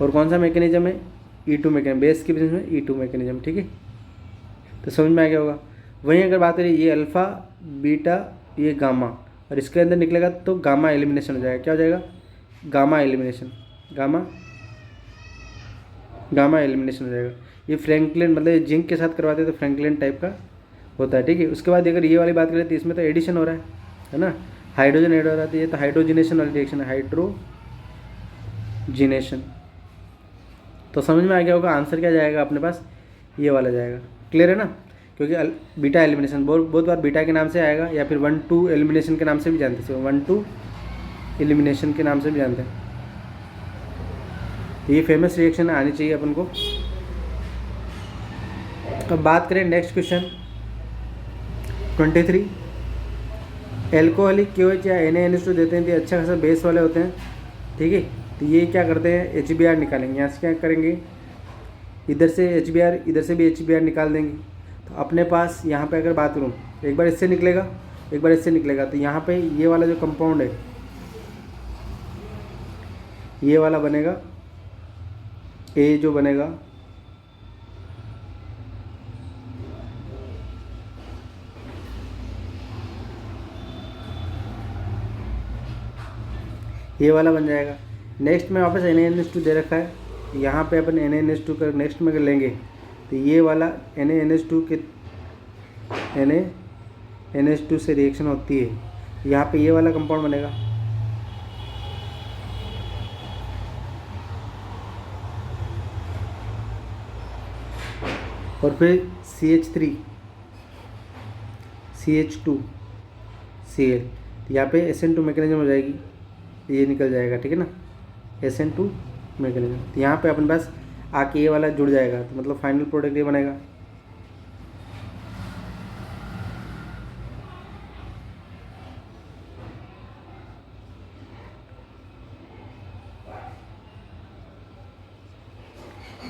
और कौन सा मैकेनिज्म है, E2 मैकेनिज्म, बेस के बिजनेस में E2 मैकेनिज्म, ठीक है। तो समझ में आ गया होगा। वहीं अगर बात करें ये अल्फ़ा बीटा ये गामा, और इसके अंदर निकलेगा तो गामा एलिमिनेशन हो जाएगा। क्या हो जाएगा, गामा एलिमिनेशन, गामा एलिमिनेशन हो जाएगा। ये फ्रैंकलिन मतलब ये जिंक के साथ करवाते हैं तो फ्रैंकलिन टाइप का होता है, ठीक है। उसके बाद अगर ये वाली बात करें तो इसमें तो एडिशन हो रहा है ना, हाइड्रोजन ऐड हो रहा है, तो ये तो हाइड्रोजिनेशन वाली रिएक्शन है, हाइड्रोजिनेशन। तो समझ में आ गया होगा, आंसर क्या जाएगा अपने पास, ये वाला जाएगा। क्लियर है ना, क्योंकि बीटा एलिमिनेशन बहुत बार बीटा के नाम से आएगा, या फिर 1-2 एलिमिनेशन के नाम से भी जानते हैं, 1-2 एलिमिनेशन के नाम से भी जानते हैं। तो ये फेमस रिएक्शन आनी चाहिए अपन को। अब बात करें नेक्स्ट क्वेश्चन 23। एल्कोहलिक KOH या NaNH2 देते हैं तो अच्छा खासा बेस वाले होते हैं, ठीक है। तो ये क्या करते हैं, HBr निकालेंगे। यहाँ से क्या करेंगे, इधर से HBr, इधर से भी HBr निकाल देंगे। तो अपने पास यहाँ पे अगर बात करूँ, एक बार इससे निकलेगा, एक बार इससे निकलेगा। तो यहाँ पे ये वाला जो कंपाउंड है, ये वाला बनेगा A जो बनेगा, ये वाला बन जाएगा। नेक्स्ट में वापस NaNH2 दे रखा है, यहाँ पे अपन NaNH2 का नेक्स्ट में लेंगे तो ये वाला NaNH2 के NaNH2 से रिएक्शन होती है, यहाँ पे ये वाला कंपाउंड बनेगा। और फिर CH3 CH2 Cl, यहाँ पे SN2 मैकेनिज्म हो जाएगी, ये निकल जाएगा, ठीक है ना, SN2 मैकेनिज्म। तो यहाँ पे अपन पास आके ये वाला जुड़ जाएगा, तो मतलब फाइनल प्रोडक्ट ये बनेगा।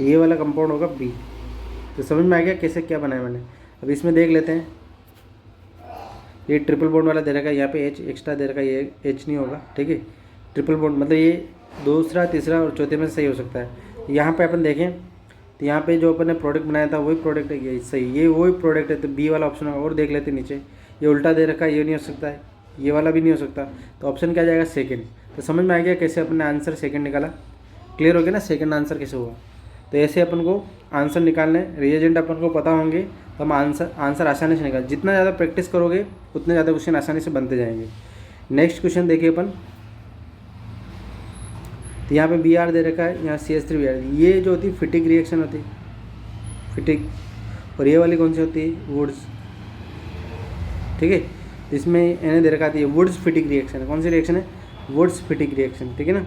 ये वाला कंपाउंड होगा B। तो समझ में आ गया कैसे क्या बनाया मैंने। अब इसमें देख लेते हैं, ये ट्रिपल बॉन्ड वाला दे रखा है, यहाँ पे H एक्स्ट्रा दे रखा है, ये H नहीं होगा, ठीक है। ट्रिपल बॉन्ड मतलब ये दूसरा, तीसरा और चौथे में सही हो सकता है। यहाँ पे अपन देखें तो यहाँ पे जो अपन ने प्रोडक्ट बनाया था वही प्रोडक्ट है, ये सही, ये वही प्रोडक्ट है, तो B वाला ऑप्शन होगा। और देख लेते नीचे, ये उल्टा दे रखा है, ये नहीं हो सकता है, ये वाला भी नहीं हो सकता, तो ऑप्शन क्या जाएगा, सेकेंड। तो समझ में आ गया कैसे अपन ने आंसर सेकेंड निकाला। क्लियर हो गया ना, सेकेंड आंसर कैसे हुआ। तो ऐसे अपन को आंसर निकालने, रिएजेंट अपन को पता होंगे तो हम आंसर आसानी से निकाल। जितना ज़्यादा प्रैक्टिस करोगे उतने ज़्यादा क्वेश्चन आसानी से बनते जाएंगे। नेक्स्ट क्वेश्चन देखिए अपन, तो यहाँ पे Br दे रखा है, यहाँ CH3Br। ये जो होती है फिटिक रिएक्शन होती है, फिटिक। और ये वाली कौन सी होती है, वुड्स, ठीक है। तो इसमें Na दे रखा है, वुड्स फिटिक रिएक्शन है। कौन सी रिएक्शन है, वुड्स फिटिक रिएक्शन, ठीक है ना।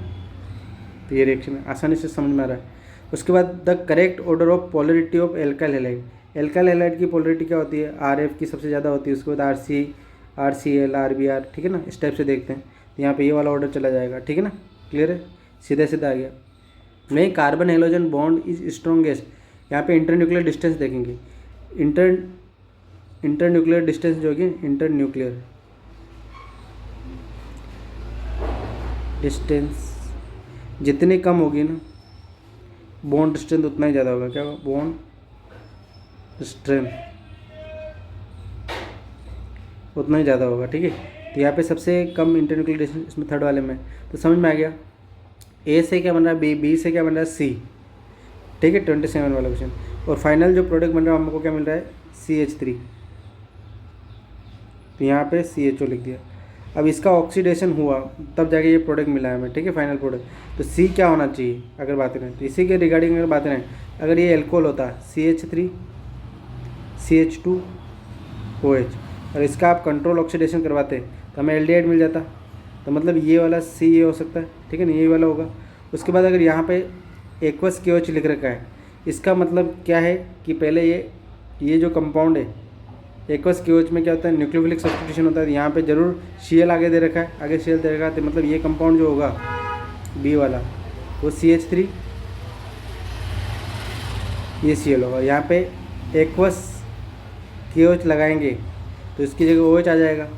तो ये रिएक्शन आसानी से समझ में आ रहा है। उसके बाद the correct order of polarity of alkyl halide. Alkyl halide की पोलरिटी क्या होती है, RF की सबसे ज़्यादा होती है, उसके बाद RC, RCl, RBr, ठीक है ना। इस टाइप से देखते हैं, तो यहाँ पे ये वाला ऑर्डर चला जाएगा, ठीक है ना। क्लियर है, सीधा सीधा आ गया। नहीं, carbon halogen bond is strongest, यहाँ पे इंटरन्यूक्लियर डिस्टेंस देखेंगे। इंटरन्यूक्लियर डिस्टेंस जो होगी, इंटरन्यूक्लियर डिस्टेंस जितनी कम होगी ना, बॉन्ड स्ट्रेंथ उतना ही ज़्यादा होगा। क्या होगा, बॉन्ड स्ट्रेंथ उतना ही ज़्यादा होगा, ठीक है। तो यहाँ पे सबसे कम इंटरन्यूक्लियर डिस्टेंस इसमें थर्ड वाले में। तो समझ में आ गया, A से क्या बन रहा है, B से क्या बन रहा है, C, ठीक है। 27 वाला क्वेश्चन। और फाइनल जो प्रोडक्ट बन रहा है हमको क्या मिल रहा है, CH3। तो यहाँ पे CHO लिख दिया। अब इसका ऑक्सीडेशन हुआ तब जाके ये प्रोडक्ट मिला है हमें, ठीक है, फाइनल प्रोडक्ट। तो C क्या होना चाहिए अगर बात करें, तो इसी के रिगार्डिंग अगर बात करें, अगर ये एल्कोहल होता CH3 CH2 OH, और इसका आप कंट्रोल ऑक्सीडेशन करवाते तो हमें एल्डिहाइड मिल जाता। तो मतलब ये वाला C ये हो सकता है, ठीक है ना, ये वाला होगा। उसके बाद अगर यहाँ पे एक्वस KOH लिख रखा है, इसका मतलब क्या है कि पहले ये जो कंपाउंड है एक्वस KOH में क्या होता है, न्यूक्लियोफिलिक सब्स्टिट्यूशन होता है। यहाँ पे जरूर Cl आगे दे रखा है, आगे Cl दे रखा है, तो मतलब ये कंपाउंड जो होगा B वाला वो CH3, ये Cl होगा। यहाँ पे एक्वस KOH लगाएंगे तो इसकी जगह OH आ जाएगा।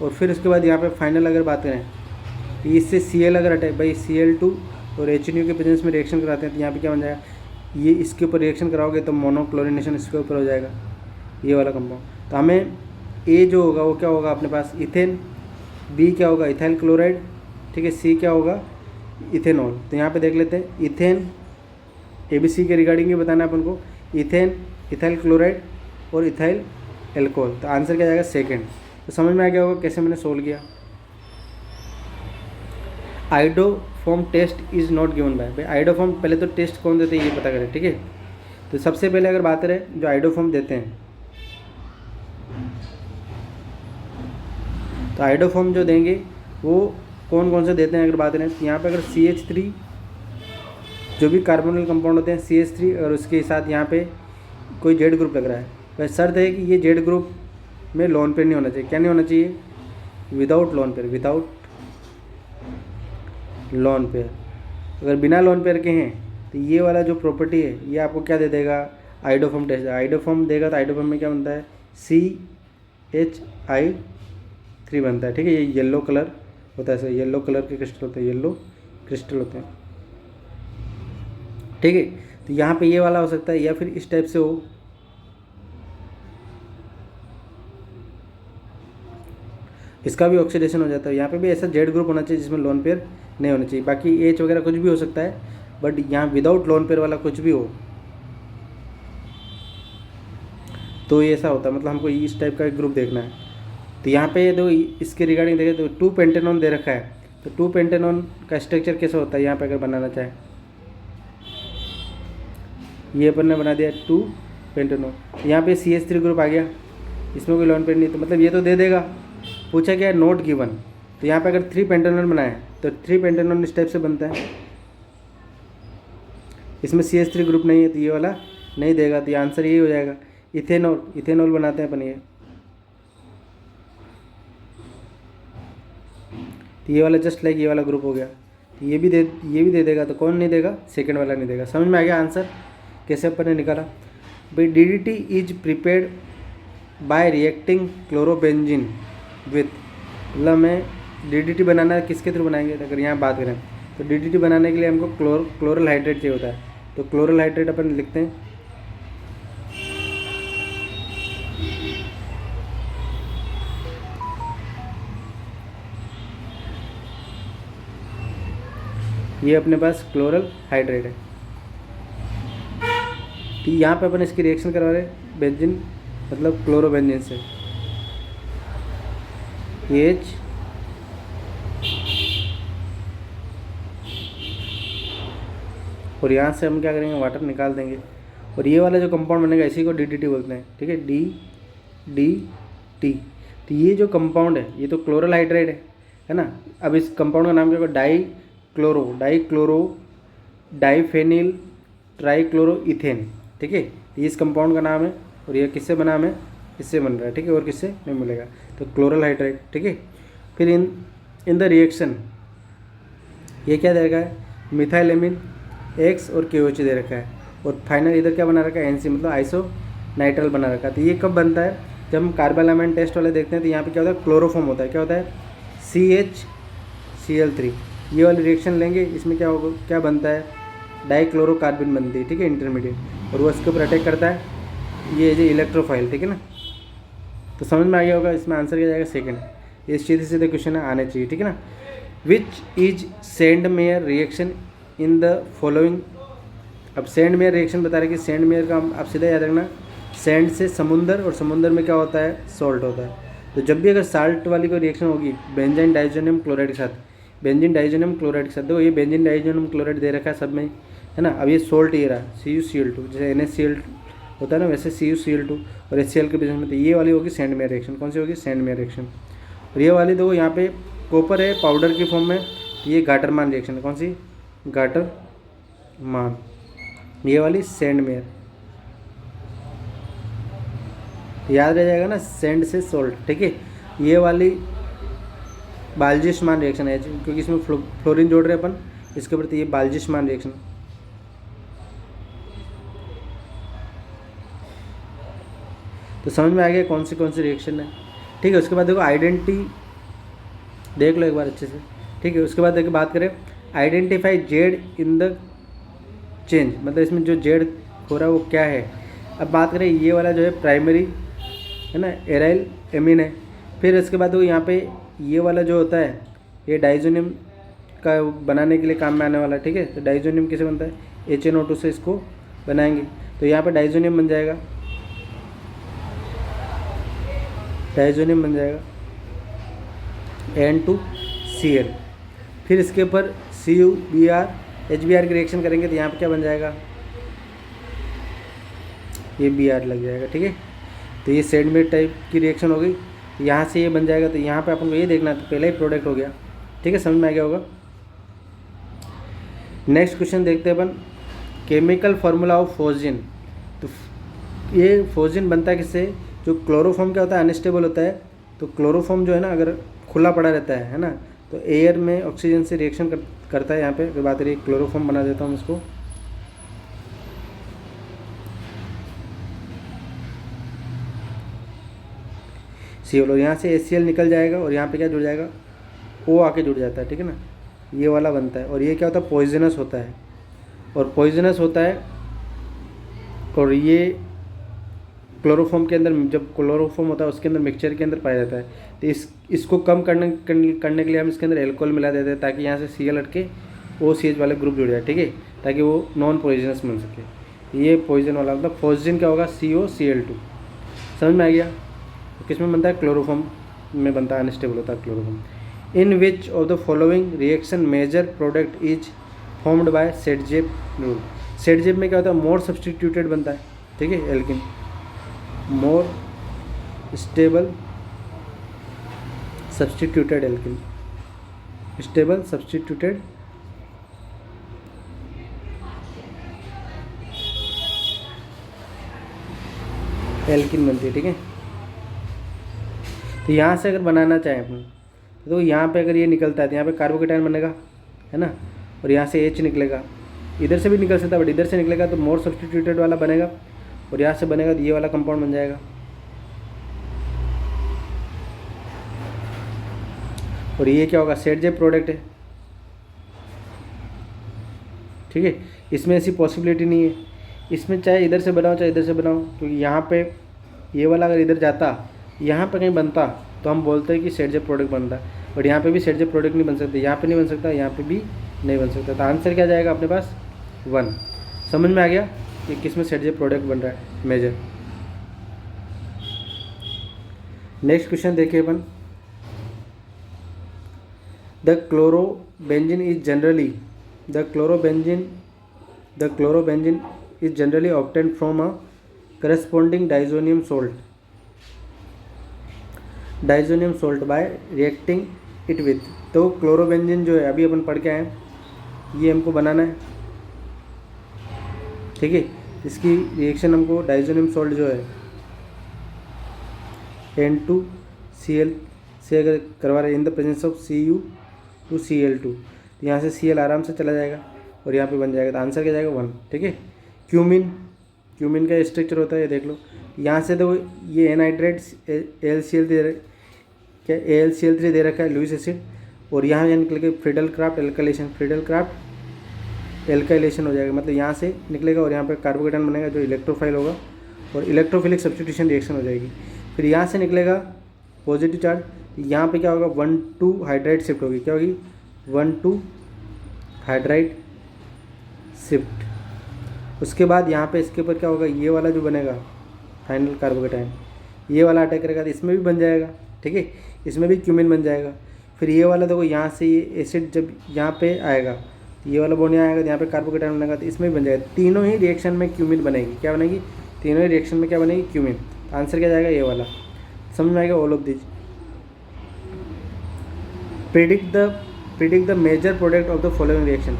और फिर उसके बाद यहाँ पे फाइनल अगर बात करें तो इससे Cl अगर हटे, भाई Cl2 और HNO के प्रेजेंस में रिएक्शन कराते हैं, तो यहाँ पे क्या बन जाएगा, ये इसके ऊपर रिएक्शन कराओगे तो मोनोक्लोरिनेशन इसके ऊपर हो जाएगा, ये वाला कंपाउंड। तो हमें A जो होगा वो क्या होगा अपने पास, इथेन। B क्या होगा, इथाइल क्लोराइड, ठीक है। C क्या होगा, इथेनॉल। तो यहाँ पे देख लेते हैं, इथेन ABC के रिगार्डिंग ये बताना है अपन को, इथेन, इथाइल क्लोराइड और इथाइल एल्कोहल। तो आंसर क्या जाएगा, सेकेंड। तो समझ में आ गया होगा कैसे मैंने सोल्व किया। Iodoform test is not given by, भाई आइडोफॉर्म पहले तो टेस्ट कौन देते हैं ये पता करें, ठीक है। तो सबसे पहले अगर बात करें जो आइडोफॉर्म देते हैं, तो आइडोफॉर्म जो देंगे वो कौन कौन से देते हैं अगर बात करें, तो यहाँ पे अगर CH3 जो भी कार्बोनिल कंपाउंड होते हैं CH3 और उसके साथ यहाँ पे कोई जेड ग्रुप लग रहा है, वह शर्त है कि ये जेड ग्रुप में लोन पेयर नहीं होना चाहिए। क्या नहीं होना चाहिए? Without lone pair, without lone pair. अगर बिना लोन पेयर के हैं तो ये वाला जो प्रॉपर्टी है ये आपको क्या दे देगा? Iodoform test. आइडोफॉर्म देगा तो आइडोफॉर्म में क्या बनता है? CH3 बनता है, ठीक है। ये येलो कलर होता है, सर येलो कलर के क्रिस्टल होते हैं, येलो क्रिस्टल होते हैं, ठीक है। तो यहाँ पे ये वाला हो सकता है, या फिर इस टाइप से हो, इसका भी ऑक्सीडेशन हो जाता है। यहाँ पे भी ऐसा जेड ग्रुप होना चाहिए जिसमें लोन पेयर नहीं होना चाहिए। बाकी एच वगैरह कुछ भी हो सकता है, बट यहाँ विदाउट लोन पेयर वाला कुछ भी हो तो ये ऐसा होता है, मतलब हमको इस टाइप का एक ग्रुप देखना है। तो यहाँ पे दो इसके रिगार्डिंग देखें तो 2 पेंटेनॉन दे रखा है, तो 2 पेंटेनॉन का स्ट्रक्चर कैसा होता है यहाँ पे अगर बनाना चाहे, ये अपन ने बना दिया 2 पेंटेनॉन। यहाँ पे CH3 ग्रुप आ गया, इसमें कोई लोन पेयर नहीं, तो मतलब ये तो दे देगा। पूछा क्या है? Note given. तो यहाँ पे अगर 3 पेंटेनॉन बनाए तो 3 पेंटेनॉन इस टाइप से बनता है, इसमें CH3 ग्रुप नहीं है तो ये वाला नहीं देगा, तो ये आंसर यही हो जाएगा। इथेनॉल, इथेनॉल बनाते हैं अपन ये, तो ये वाला जस्ट लाइक ये वाला ग्रुप हो गया, तो ये भी दे देगा। तो कौन नहीं देगा? सेकंड वाला नहीं देगा। समझ में आ गया आंसर कैसे अपन ने निकाला? भाई DDT is prepared bye reacting chlorobenzene with, मतलब मैं DDT बनाना किसके थ्रू बनाएंगे? अगर यहाँ बात करें तो DDT बनाने के लिए हमको क्लोरल हाइड्रेट चाहिए होता है, तो क्लोरल हाइड्रेट अपन लिखते हैं, ये अपने पास क्लोरल हाइड्रेट है। तो यहाँ पे अपन इसकी रिएक्शन करवा रहे हैं बेंजीन, मतलब क्लोरोबेंजीन से, H और यहाँ से हम क्या करेंगे? वाटर निकाल देंगे, और ये वाला जो कंपाउंड बनेगा इसी को DDT बोलते हैं, ठीक है, DDT। तो ये जो कंपाउंड है ये तो क्लोरल हाइड्रेट है ना। अब इस कंपाउंड का नाम क्या होगा? डाइफेनिल ट्राइक्लोरोइथेन, ठीक है। ये इस कंपाउंड का नाम है, और ये किससे बना है? इससे बन रहा है, ठीक है, और किससे नहीं मिलेगा? तो क्लोरल हाइड्रेट, ठीक है। फिर इन द रिएक्शन ये क्या दे रखा है? मिथाइलेमिन X और KOH दे रखा है, और फाइनल इधर क्या बना रखा है? NC, मतलब आइसो नाइट्रल बना रखा है। तो ये कब बनता है? जब हम कार्बालामाइन टेस्ट वाले देखते हैं तो यहाँ पे क्या होता है? क्लोरोफॉर्म होता है। क्या होता है? CHCl3। ये वाली रिएक्शन लेंगे, इसमें क्या होगा? क्या बनता है? डाइक्लोरोकार्बन बनती है, ठीक है, इंटरमीडिएट, और वो इसके ऊपर अटैक करता है, ये जो इलेक्ट्रोफाइल, ठीक है ना। तो समझ में आ गया होगा, इसमें आंसर क्या जाएगा? सेकंड। ये सीधे सीधे क्वेश्चन आने चाहिए, ठीक है ना। Which is send mayor reaction in the following. अब सेंड मेयर रिएक्शन बता रहे कि सेंड मेयर का आप सीधा याद रखना, सेंड से समुंदर, और समुंदर में क्या होता है? सॉल्ट होता है। तो जब भी अगर साल्ट वाली कोई रिएक्शन होगी बेंजीन डाइजोनियम क्लोराइड के साथ, बेंजीन डाइजोनियम क्लोराइड के साथ, देखो ये बेंजीन डाइजोनियम क्लोराइड दे रखा है सब में, है ना। अब ये सोल्ट ये रहा CuCl2, जैसे NaCl होता है ना, वैसे CuCl2 और HCl के बीच में, तो ये वाली होगी सेंड मेयर रिएक्शन। कौन सी होगी? Send mayor reaction. और ये वाली देखो यहाँ पे कॉपर है पाउडर की फॉर्म में, ये गाटरमान रिएक्शन है। कौन सी? गाटरमान। ये वाली सेंड मेयर, याद रह जाएगा ना, सेंड से सोल्ट, ठीक है। ये वाली बाल्जिशमान रिएक्शन है, क्योंकि इसमें फ्लोरीन जोड़ रहे हैं अपन इसके ऊपर, तो ये बाल्जिशमान रिएक्शन। तो समझ में आ गया कौन सी रिएक्शन है, ठीक है। उसके बाद देखो आइडेंटिटी देख लो एक बार अच्छे से, ठीक है। उसके बाद देखो बात करें identify Z in the change, मतलब इसमें जो जेड हो रहा है वो क्या है। अब बात करें ये वाला जो है प्राइमरी है ना, एराइल एमीन है। फिर इसके बाद वो यहाँ पे ये वाला जो होता है ये डाइजोनियम का बनाने के लिए काम में आने वाला, ठीक है। तो डाइजोनियम कैसे बनता है? HNO2 से इसको बनाएंगे, तो यहाँ पे डाइजोनियम बन जाएगा, डाइजोनियम बन जाएगा N2Cl। फिर इसके ऊपर CuBr HBr की रिएक्शन करेंगे तो यहाँ पे क्या बन जाएगा? ये Br लग जाएगा, ठीक है। तो ये सेंडमेड टाइप की रिएक्शन हो गई, तो यहाँ से ये बन जाएगा। तो यहाँ पे अपन को ये देखना है, तो पहला ही प्रोडक्ट हो गया, ठीक है, समझ में आ गया होगा। नेक्स्ट क्वेश्चन देखते हैं अपन, केमिकल फार्मूला ऑफ फोजिन। तो ये फोर्जिन बनता है किससे, जो क्लोरोफॉर्म क्या होता है अनस्टेबल होता है, तो क्लोरोफॉर्म जो है ना अगर खुला पड़ा रहता है ना, तो एयर में ऑक्सीजन से रिएक्शन करता है। यहाँ पे अगर बात करिए क्लोरोफॉर्म बना देता हूँ इसको, COL, और यहाँ से HCl निकल जाएगा और यहाँ पे क्या जुड़ जाएगा, O आके जुड़ जाता है, ठीक है ना, ये वाला बनता है। और ये क्या होता है, पॉइजनस होता है, और पॉइजनस होता है, और ये क्लोरोफॉर्म के अंदर, जब क्लोरोफॉर्म होता है उसके अंदर मिक्सचर के अंदर पाया जाता है। तो इसको कम करने के लिए हम इसके अंदर एल्कोहल मिला देते हैं, ताकि यहाँ से Cl हट के OCH वाले ग्रुप जुड़ जाए, ठीक है, ताकि वो नॉन पॉइजनस बन सके। ये पॉइजन वाला मतलब पॉइजन क्या होगा, COCl2। समझ में आ गया। किस में बनता है, क्लोरोफॉर्म में बनता है, अनस्टेबल होता है chloroform. In which of the following reaction major product is formed by Saytzeff rule. Saytzeff में क्या होता है, मोर सब्सटीट्यूटेड बनता है, ठीक है, alkene more stable substituted alkene, stable substituted alkene बनती है, ठीक है। तो यहाँ से अगर बनाना चाहें अपन, तो यहाँ पे अगर ये निकलता है तो यहाँ पे कार्बोकेटायन बनेगा, है ना, और यहाँ से H निकलेगा, इधर से भी निकल सकता है बट इधर से निकलेगा तो मोर सब्सटीट्यूटेड वाला बनेगा, और यहाँ से बनेगा तो ये वाला कंपाउंड बन जाएगा। और ये क्या होगा, सेटजेप प्रोडक्ट है, ठीक है। इसमें ऐसी पॉसिबिलिटी नहीं है, इसमें चाहे इधर से बनाओ चाहे इधर से बनाओ, क्योंकि यहाँ पे ये वाला अगर इधर जाता, यहाँ पे कहीं बनता, तो हम बोलते हैं कि सेटजेप प्रोडक्ट बनता, बट यहाँ पे भी सेटजेप प्रोडक्ट नहीं बन सकते, यहाँ पे नहीं बन सकता, यहाँ पे भी नहीं बन सकता। तो आंसर क्या जाएगा अपने पास, 1। समझ में आ गया कि किस में सेटजेप प्रोडक्ट बन रहा है, मेजर। नेक्स्ट क्वेश्चन देखिए अपन, the chlorobenzene is generally obtained from a corresponding diazonium salt by reacting it with। तो क्लोरोबेंजीन जो है अभी अपन पढ़ के आए हैं, ये हमको बनाना है, ठीक है। इसकी रिएक्शन हमको डाइजोनियम सॉल्ट जो है N2Cl से अगर करवा रहे हैं in the presence of Cu2Cl2, तो यहाँ से Cl आराम से चला जाएगा और यहाँ पे बन जाएगा। तो आंसर क्या जाएगा, 1, ठीक है। क्यूमिन का स्ट्रक्चर होता है, ये देख लो, यहाँ से तो ये एनहाइड्रेट AlCl3 दे रखा है, लुईस एसिड, और यहाँ निकल के फ्रीडल क्राफ्ट एल्काइलेशन हो जाएगा, मतलब यहाँ से निकलेगा और यहाँ पे कार्बोकेटायन बनेगा जो इलेक्ट्रोफाइल होगा, और इलेक्ट्रोफिलिक सब्स्टिट्यूशन रिएक्शन हो जाएगी। फिर यहाँ से निकलेगा पॉजिटिव चार्ज, यहाँ पे क्या होगा, 1,2 हाइड्राइड शिफ्ट होगी, क्या होगी, 1,2 हाइड्राइड शिफ्ट। उसके बाद यहाँ पे इसके ऊपर क्या होगा, ये वाला जो बनेगा फाइनल कार्बोकेटायन, ये वाला अटैक करेगा तो इसमें भी बन जाएगा, ठीक है, इसमें भी क्यूमिन बन जाएगा। फिर ये वाला देखो, यहाँ से ये एसिड जब यहाँ पे आएगा, तो ये वाला बॉन्ड यहाँ आएगा, तो यहाँ पे कार्बोकेटायन बनेगा, तो इसमें भी बन जाएगा। तीनों ही रिएक्शन में क्यूमिन बनेगी, क्या बनेगी, तीनों ही रिएक्शन में क्या बनेगी, क्यूमिन। तो आंसर क्या जाएगा, ये वाला। समझ में आएगा, all of this. Predict the major product of the following reaction.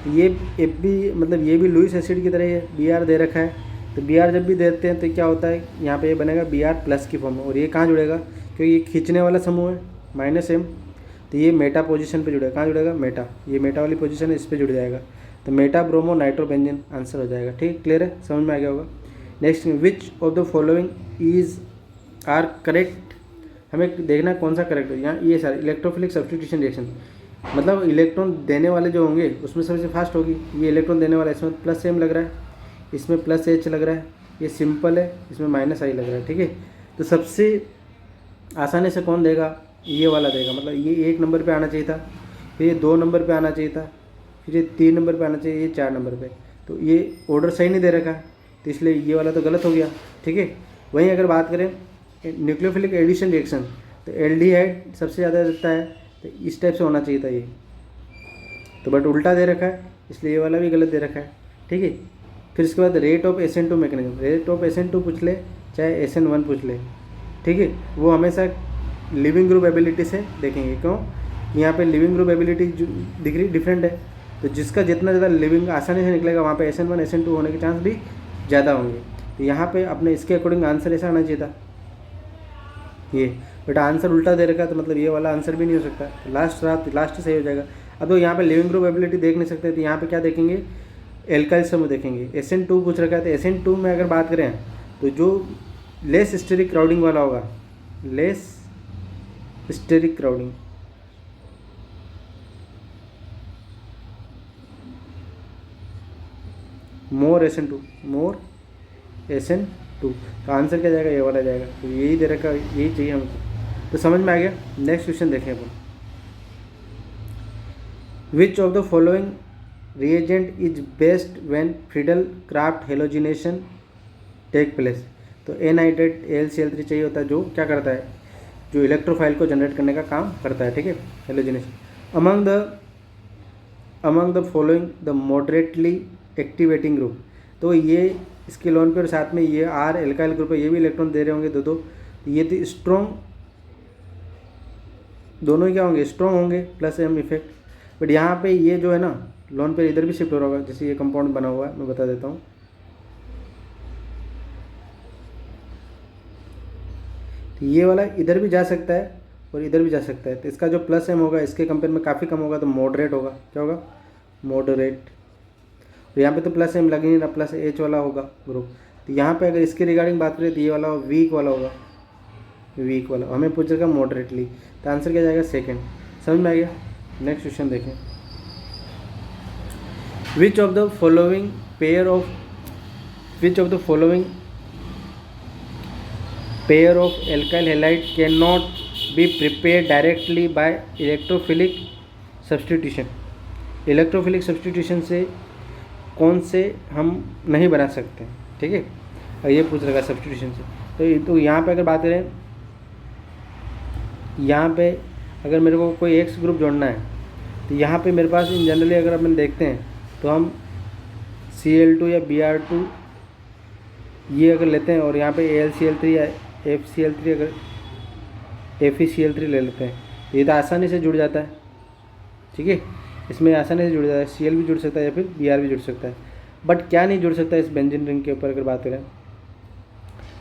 ये भी मतलब ये भी लुईस एसिड की तरह है, Br दे रखा है, तो Br जब भी देते हैं तो क्या होता है, यहाँ पे ये बनेगा Br+ की फॉर्म में, और ये कहाँ जुड़ेगा, क्योंकि ये खींचने वाला समूह है -M, तो ये मेटा पोजीशन पे जुड़ेगा, कहाँ जुड़ेगा, मेटा, ये मेटा वाली पोजीशन है, इस पर जुड़ जाएगा, तो मेटा ब्रोमो नाइट्रोबेंजीन आंसर हो जाएगा, ठीक, क्लियर है, समझ में आ गया होगा। Next, which of the following are correct, हमें देखना कौन सा करेक्ट है। यहाँ ये सारे इलेक्ट्रोफिलिक सब्स्टिट्यूशन रिएक्शन, मतलब इलेक्ट्रॉन देने वाले जो होंगे उसमें सबसे फास्ट होगी, ये इलेक्ट्रॉन देने वाला, इसमें +M लग रहा है, इसमें +H लग रहा है, ये सिंपल है, इसमें -I लग रहा है, ठीक है। तो सबसे आसानी से कौन देगा, ये वाला देगा, मतलब ये 1 नंबर पे आना चाहिए था, फिर ये 2 नंबर पे आना चाहिए था, फिर ये 3 नंबर पे आना चाहिए, ये 4 नंबर पे, तो ये ऑर्डर सही नहीं दे रखा है, तो इसलिए ये वाला तो गलत हो गया, ठीक है। वहीं अगर बात करें न्यूक्लियोफिलिक एडिशन रिएक्शन, तो एल्डिहाइड सबसे ज़्यादा देता है, तो इस टाइप से होना चाहिए था ये, तो बट उल्टा दे रखा है, इसलिए ये वाला भी गलत दे रखा है, ठीक है। फिर इसके बाद rate of SN2 mechanism, rate of SN2 पूछ ले चाहे SN1 पूछ ले, ठीक है, वो हमेशा लिविंग ग्रुप एबिलिटी से देखेंगे, क्यों, यहाँ पे लिविंग ग्रुप एबिलिटी दिख रही डिफरेंट है, तो जिसका जितना ज़्यादा लिविंग आसानी से निकलेगा वहाँ पे SN1 SN2 होने के चांस भी ज़्यादा होंगे। तो यहाँ पे अपने इसके अकॉर्डिंग आंसर ऐसा आना चाहिए था ये, बट आंसर उल्टा दे रखा है, तो मतलब ये वाला आंसर भी नहीं हो सकता। तो लास्ट सही हो जाएगा। अब तो यहाँ पे लिविंग ग्रुप एबिलिटी देख नहीं सकते, तो यहाँ पे क्या देखेंगे, एल्काइल समूह देखेंगे। SN2 पूछ रखा है, तो SN2 में अगर बात करें तो जो लेस स्टेरिक क्राउडिंग वाला होगा, लेस स्टेरिक क्राउडिंग, मोर SN2, तो आंसर क्या जाएगा, ये वाला जाएगा। तो यही दे रखा, यही चाहिए हमको। तो समझ में आ गया। नेक्स्ट क्वेश्चन देखें अपन, which of the following reagent is best when Friedel Craft halogenation take place. तो एनाइड्रेट AlCl3 चाहिए होता है, जो क्या करता है, जो इलेक्ट्रोफाइल को जनरेट करने का काम करता है, ठीक है, halogenation. Among the following the moderately activating group, तो ये इसके लोन पे और साथ में ये R एल्काइल ग्रुप है, ये भी इलेक्ट्रॉन दे रहे होंगे दो। ये तो स्ट्रॉन्ग, दोनों ही क्या होंगे, स्ट्रॉन्ग होंगे, प्लस M इफेक्ट। बट यहाँ पे ये जो है ना, लोन पे इधर भी शिफ्ट हो रहा होगा, जैसे ये कंपाउंड बना हुआ है, मैं बता देता हूँ। तो ये वाला इधर भी जा सकता है और इधर भी जा सकता है, तो इसका जो प्लस M होगा इसके कंपेयर में काफ़ी कम होगा, तो मॉडरेट होगा। क्या होगा, मॉडरेट। और यहाँ पे तो प्लस M लगे नहीं ना, प्लस H वाला होगा ग्रुप। तो यहाँ पे अगर इसके रिगार्डिंग बात करें तो ये वाला वीक वाला होगा, वीक वाला। हमें पूछ रखा मॉडरेटली, तो आंसर क्या जाएगा, सेकेंड। समझ में आ गया। नेक्स्ट क्वेश्चन देखें, which of the following pair of alkyl halide can not be prepare directly by electrophilic substitution. Electrophilic substitution से कौन से हम नहीं बना सकते, ठीक है। और ये पूछ रखा सब्सटीट्यूशन से, तो यहाँ पे अगर बात करें, यहाँ पे अगर मेरे को कोई X ग्रुप जोड़ना है, तो यहाँ पे मेरे पास इन जनरली अगर अपन देखते हैं तो हम Cl2 या Br2 ये अगर लेते हैं, और यहाँ पे AlCl3 या FCl3 अगर FeCl3 ले लेते हैं, तो ये तो आसानी से जुड़ जाता है, ठीक है। इसमें आसानी से जुड़ जाता है, Cl भी जुड़ सकता है या फिर Br भी जुड़ सकता है। बट क्या नहीं जुड़ सकता इस बेंजीन रिंग के ऊपर अगर बात करें,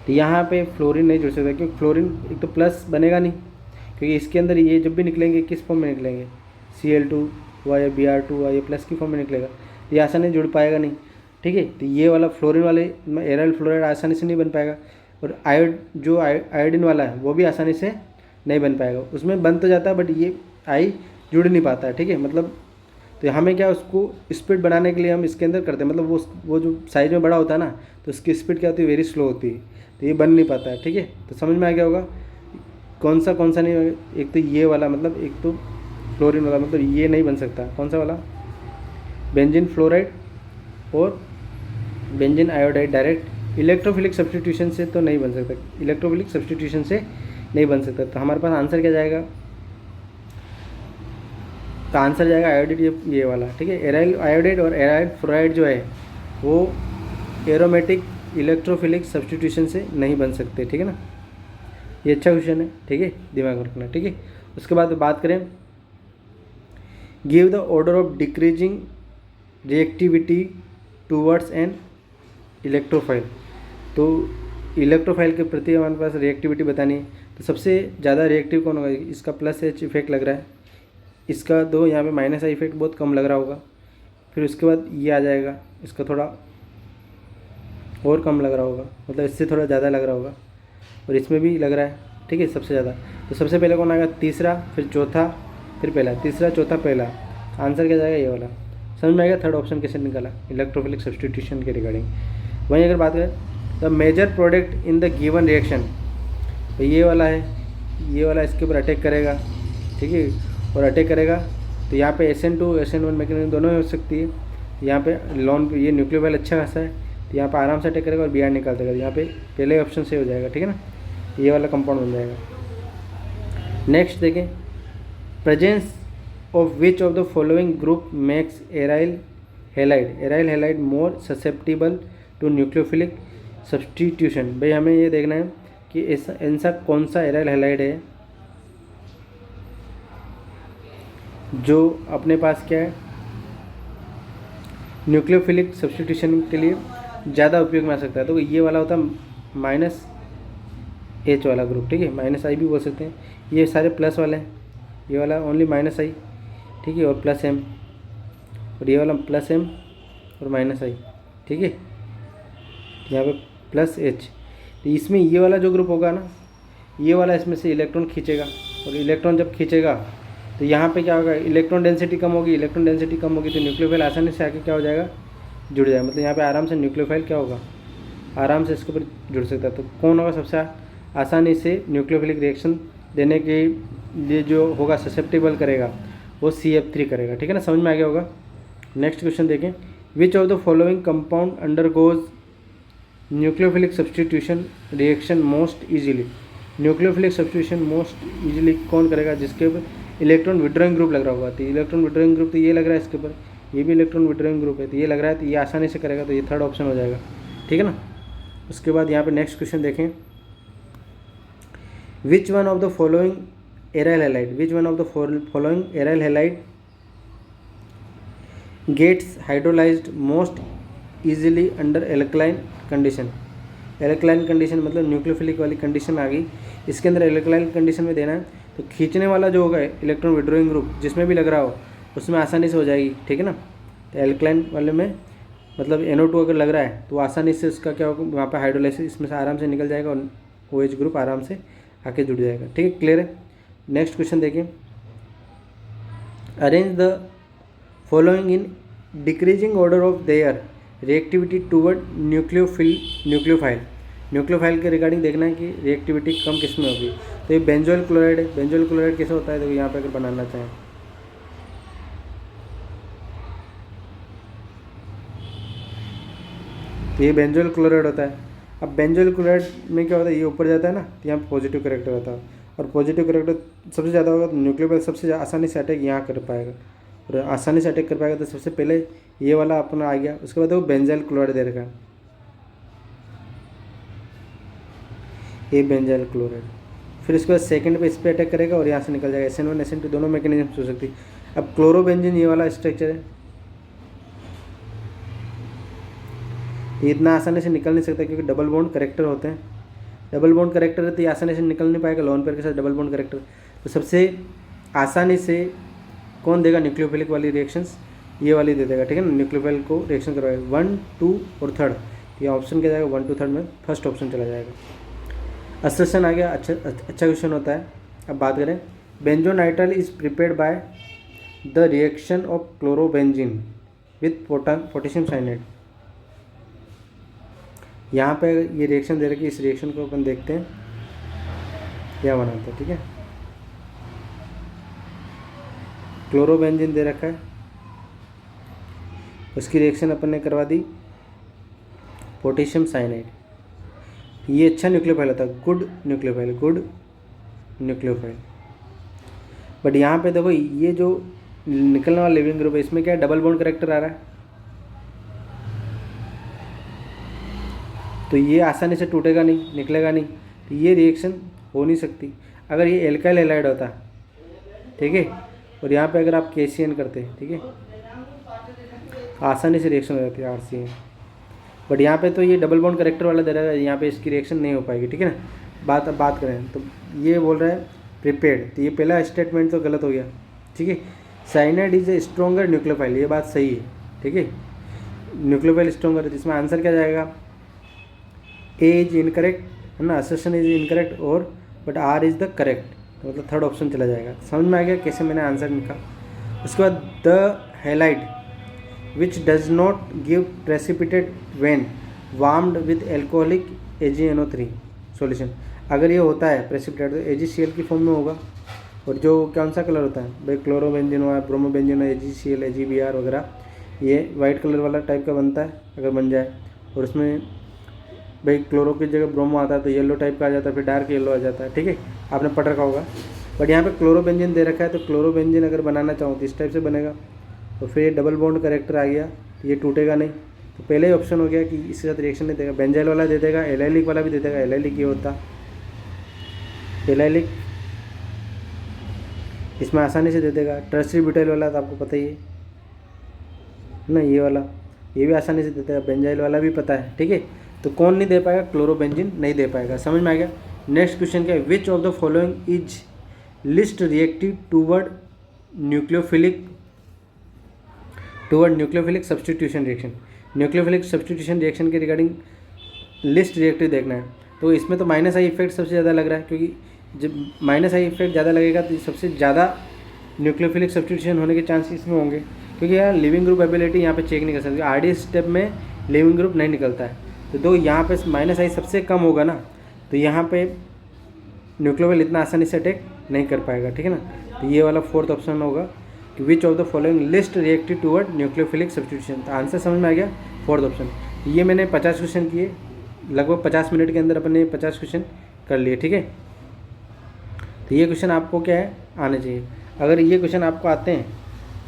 तो यहाँ पे फ्लोरीन नहीं जुड़ सकता, क्योंकि फ्लोरीन एक तो प्लस बनेगा नहीं, क्योंकि इसके अंदर ये जब भी निकलेंगे किस फॉर्म में निकलेंगे, Cl2 हुआ या Br2 हुआ, ये प्लस की फॉर्म में निकलेगा, ये आसानी से जुड़ पाएगा नहीं, ठीक है। तो ये वाला फ्लोरीन वाले एराइल फ्लोराइड आसानी से नहीं बन पाएगा, और जो आयोडीन वाला है वो भी आसानी से नहीं बन पाएगा। उसमें बन तो जाता है बट ये आई जुड़ नहीं पाता है, ठीक है। मतलब तो हमें क्या, उसको स्पीड बनाने के लिए हम इसके अंदर करते हैं, मतलब वो जो साइज में बड़ा होता है ना, तो उसकी स्पीड क्या होती है, वेरी स्लो होती है, तो ये बन नहीं पाता है, ठीक है। तो समझ में आ गया होगा कौन सा नहीं। एक तो ये वाला, मतलब एक तो फ्लोरीन वाला, मतलब ये नहीं बन सकता। कौन सा वाला, बेंजीन फ्लोराइड और benzene iodide direct electrophilic substitution से तो नहीं बन सकता, इलेक्ट्रोफिलिक सब्सटीट्यूशन से नहीं बन सकता। तो हमारे पास आंसर क्या जाएगा, तो आंसर जाएगा आयोडाइड, ये वाला, ठीक है। एराइल आयोडाइड और एराइल फ्लोराइड जो है वो एरोमेटिक इलेक्ट्रोफिलिक सब्सटीट्यूशन से नहीं बन सकते, ठीक है ना। ये अच्छा क्वेश्चन है, ठीक है, दिमाग में रखना, ठीक है। उसके बाद बात करें, give the order of decreasing reactivity towards an electrophile. तो इलेक्ट्रोफाइल के प्रति हमारे पास रिएक्टिविटी बतानी है, तो सबसे ज़्यादा रिएक्टिव कौन होगा, इसका प्लस H इफेक्ट लग रहा है, इसका दो यहाँ पे माइनस I इफेक्ट बहुत कम लग रहा होगा, फिर उसके बाद ये आ जाएगा, इसका थोड़ा और कम लग रहा होगा, मतलब इससे थोड़ा ज़्यादा लग रहा होगा, और इसमें भी लग रहा है, ठीक है, सबसे ज़्यादा। तो सबसे पहले कौन आएगा, तीसरा, फिर चौथा, फिर पहला, तीसरा चौथा पहला, आंसर क्या जाएगा, ये वाला। समझ में आएगा थर्ड ऑप्शन कैसे निकाला, इलेक्ट्रोफिलिक सब्सटीट्यूशन के रिगार्डिंग। वहीं अगर बात करें, the major product in the given reaction, तो ये वाला है, ये वाला इसके ऊपर अटैक करेगा, ठीक है, और अटैक करेगा तो यहाँ पे SN2 SN1 मैकेनिज्म दोनों हो सकती है। यहाँ पे लॉन पे ये न्यूक्लियोफाइल अच्छा खासा है, तो यहाँ पे आराम से अटैक करेगा और Br निकाल देगा, यहाँ पे पहले ऑप्शन से हो जाएगा, ठीक है ना, ये वाला कंपाउंड बन जाएगा। नेक्स्ट देखें, presence of which of the following group makes aryl halide more susceptible to nucleophilic substitution. भाई हमें ये देखना है कि ऐसा कौन सा एराइल हैलाइड है जो अपने पास क्या है, न्यूक्लियोफिलिक सब्सटीट्यूशन के लिए ज़्यादा उपयोग में आ सकता है। तो ये वाला होता है माइनस एच वाला ग्रुप, ठीक है, माइनस आई भी बोल सकते हैं। ये सारे प्लस वाले हैं, ये वाला ओनली माइनस आई, ठीक है, और प्लस एम, और ये वाला प्लस एम और माइनस आई, ठीक है, यहाँ पे प्लस एच। तो इसमें ये वाला जो ग्रुप होगा ना, ये वाला इसमें से इलेक्ट्रॉन खींचेगा, और इलेक्ट्रॉन जब खींचेगा तो यहाँ पे क्या होगा, इलेक्ट्रॉन डेंसिटी कम होगी, इलेक्ट्रॉन डेंसिटी कम होगी तो न्यूक्लियोफाइल आसानी से आके क्या हो जाएगा, जुड़ जाएगा। मतलब यहाँ पे आराम से न्यूक्लियोफाइल क्या होगा, आराम से इसके ऊपर जुड़ सकता है। तो कौन होगा सबसे आसानी से न्यूक्लियोफिलिक रिएक्शन देने के लिए जो होगा, ससेप्टेबल करेगा, वो CF3 करेगा, ठीक है ना, समझ में आ गया होगा। नेक्स्ट क्वेश्चन देखें, which of the following compound undergoes nucleophilic substitution reaction most easily. Nucleophilic substitution most easily कौन करेगा, जिसके ऊपर इलेक्ट्रॉन विड्रॉइंग ग्रुप लग रहा होगा। तो इलेक्ट्रॉन विड्रॉइंग ग्रुप तो ये लग रहा है इसके ऊपर, ये भी इलेक्ट्रॉन विड्रॉइंग ग्रुप है, तो ये लग रहा है, तो ये आसानी से करेगा, तो ये थर्ड ऑप्शन हो जाएगा, ठीक है ना। उसके बाद यहाँ पे नेक्स्ट क्वेश्चन देखें, which one of the following aryl halide, which one of the following aryl halide gets hydrolysed most easily under alkaline condition. Alkaline condition मतलब न्यूक्लियोफिलिक वाली कंडीशन आ गई, इसके अंदर एल्कलाइन कंडीशन में देना है, तो खींचने वाला जो होगा इलेक्ट्रॉन विड्रॉइंग ग्रुप जिसमें भी लग रहा हो उसमें आसानी से हो जाएगी, ठीक है ना। तो एल्कलाइन वाले में मतलब NO2 अगर लग रहा है तो आसानी से उसका क्या होगा, वहाँ पर हाइड्रोलाइसिस इसमें से आराम से निकल जाएगा और OH ग्रुप आराम से आके जुड़ जाएगा, ठीक है, क्लियर है। नेक्स्ट क्वेश्चन देखिए, arrange the following in decreasing order of their reactivity toward nucleophile. Nucleophile के रिगार्डिंग देखना है कि रिएक्टिविटी कम किस में होगी। तो ये बेंजोइल क्लोराइड है, बेंजोइल क्लोराइड कैसे होता है, देखो यहाँ पे अगर बनाना चाहें, तो ये बेंजोइल क्लोराइड होता है। अब बेंजोइल क्लोराइड में क्या होता है, ये ऊपर जाता है ना, तो यहाँ पॉजिटिव करेक्टर होता है, और पॉजिटिव करेक्टर सबसे ज़्यादा होगा तो न्यूक्लियोफाइल सबसे आसानी से अटैक यहाँ कर पाएगा, और आसानी से अटैक कर पाएगा। तो सबसे पहले ये वाला अपना आ गया, उसके बाद वो बेंजाइल क्लोराइड दे रखा है, ये बेंजाइल क्लोराइड। फिर उसके बाद सेकंड पे इस पर अटैक करेगा और यहाँ से निकल जाएगा। SN1 SN2 दोनों मैकेनिज्म हो सकती है। अब क्लोरोबेंजीन ये वाला स्ट्रक्चर है, ये इतना आसानी से निकल नहीं सकता क्योंकि डबल बॉन्ड करेक्टर होते हैं। डबल बॉन्ड करेक्टर है तो ये आसानी से निकल नहीं पाएगा लोन पेयर के साथ डबल बॉन्ड करेक्टर। तो सबसे आसानी से कौन देगा न्यूक्लियोफिलिक वाली रिएक्शंस, ये वाली दे देगा, ठीक है ना। न्यूक्लियोफाइल को रिएक्शन करवाएगा 1, 2 और 3, ये ऑप्शन क्या जाएगा 1, 2, 3 में फर्स्ट ऑप्शन चला जाएगा। असर्शन आ गया, अच्छा क्वेश्चन होता है। अब बात करें, benzonitrile is prepared by the reaction of chlorobenzene with potassium cyanide. यहाँ पे ये रिएक्शन दे रखी है, इस रिएक्शन को अपन देखते हैं क्या बनाते हैं, ठीक है। क्लोरोबेंजीन दे रखा है, उसकी रिएक्शन अपन ने करवा दी पोटेशियम साइनाइड। ये अच्छा न्यूक्लियोफाइल होता है, गुड न्यूक्लियोफाइल। बट यहाँ पे देखो ये जो निकलने वाला लिविंग ग्रुप है इसमें क्या है, डबल बॉन्ड करेक्टर आ रहा है, तो ये आसानी से टूटेगा नहीं, निकलेगा नहीं, तो ये रिएक्शन हो नहीं सकती। अगर ये एल्काइल हैलाइड होता, ठीक है, और यहाँ पे अगर आप KCN करते हैं, ठीक है, आसानी से रिएक्शन हो जाती है RCN। बट यहाँ पे तो ये डबल बॉन्ड करेक्टर वाला दे रहा है, यहाँ पे इसकी रिएक्शन नहीं हो पाएगी, ठीक है ना। अब बात करें तो ये बोल रहा है प्रिपेयर्ड, तो ये पहला स्टेटमेंट तो गलत हो गया, ठीक है। Cyanide is a stronger nucleophile, ये बात सही है, ठीक है, न्यूक्लियोफाइल स्ट्रॉन्गर है, जिसमें आंसर क्या जाएगा, A इज इनकरेक्ट है ना, असर्शन इज इनकरेक्ट, और but R is the correct, तो मतलब थर्ड ऑप्शन चला जाएगा। समझ में आ गया कैसे मैंने आंसर लिखा। उसके बाद the halide which does not give precipitate when warmed with alcoholic AgNO3 solution. अगर ये होता है प्रेसिपिटेट तो AgCl की फॉर्म में होगा, और जो कौन सा कलर होता है भाई, क्लोरोबेंजीन हुआ, ब्रोमोबेंजीन हुआ, AgCl AgBr वगैरह, ये वाइट कलर वाला टाइप का बनता है अगर बन जाए, और उसमें भाई क्लोरो की जगह ब्रोमो आता है तो येलो टाइप का आ जाता है, फिर डार्क येलो आ जाता है, ठीक है, आपने पढ़ रखा होगा। बट यहाँ पे क्लोरोबेंजीन दे रखा है, तो क्लोरोबेंजीन अगर बनाना चाहूँ तो इस टाइप से बनेगा, तो फिर ये डबल बॉन्ड करेक्टर आ गया, तो ये टूटेगा नहीं, तो पहले ही ऑप्शन हो गया कि इसके साथ रिएक्शन नहीं देगा। बेंजाइल वाला दे देगा, एलाइलिक वाला भी दे देगा। एलाइलिक ये होता, एलाइलिक इसमें आसानी से दे देगा। टर्सरी ब्यूटाइल वाला तो आपको पता ही है ना, ये वाला ये भी आसानी से देता है, बेंजाइल वाला भी पता है, ठीक है। तो कौन नहीं दे पाएगा, क्लोरोबेंजीन नहीं दे पाएगा। समझ में आ गया। नेक्स्ट क्वेश्चन क्या है, विच of the following is least reactive toward nucleophilic substitution reaction. Nucleophilic substitution reaction के रिगार्डिंग लिस्ट रिएक्टिव देखना है। तो इसमें तो माइनस आई इफेक्ट सबसे ज़्यादा लग रहा है, क्योंकि जब माइनस आई इफेक्ट ज़्यादा लगेगा तो सबसे ज़्यादा न्यूक्लियोफिलिक सब्स्टिट्यूशन होने के चांस इसमें होंगे, क्योंकि यार लिविंग ग्रुप एबिलिटी यहाँ पे चेक नहीं कर सकते। आरडी स्टेप में लिविंग ग्रुप नहीं निकलता है, तो दो यहाँ पे माइनस आई सबसे कम होगा ना, तो यहाँ पे न्यूक्लियोफिल इतना आसानी से अटैक नहीं कर पाएगा, ठीक है ना। तो ये वाला फोर्थ ऑप्शन होगा कि विच of the following least reactive toward nucleophilic substitution. तो आंसर समझ में आ गया, फोर्थ ऑप्शन। ये मैंने 50 क्वेश्चन किए, लगभग 50 मिनट के अंदर अपने 50 क्वेश्चन कर लिए, ठीक है। तो ये क्वेश्चन आपको क्या है, आने चाहिए। अगर ये क्वेश्चन आपको आते हैं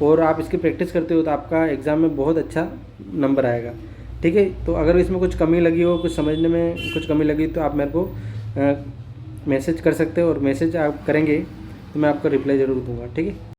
और आप इसकी प्रैक्टिस करते हो तो आपका एग्ज़ाम में बहुत अच्छा नंबर आएगा, ठीक है। तो अगर इसमें कुछ कमी लगी हो, कुछ समझने में कुछ कमी लगी, तो आप मेरे को मैसेज कर सकते हो, और मैसेज आप करेंगे तो मैं आपको रिप्लाई ज़रूर दूंगा, ठीक है।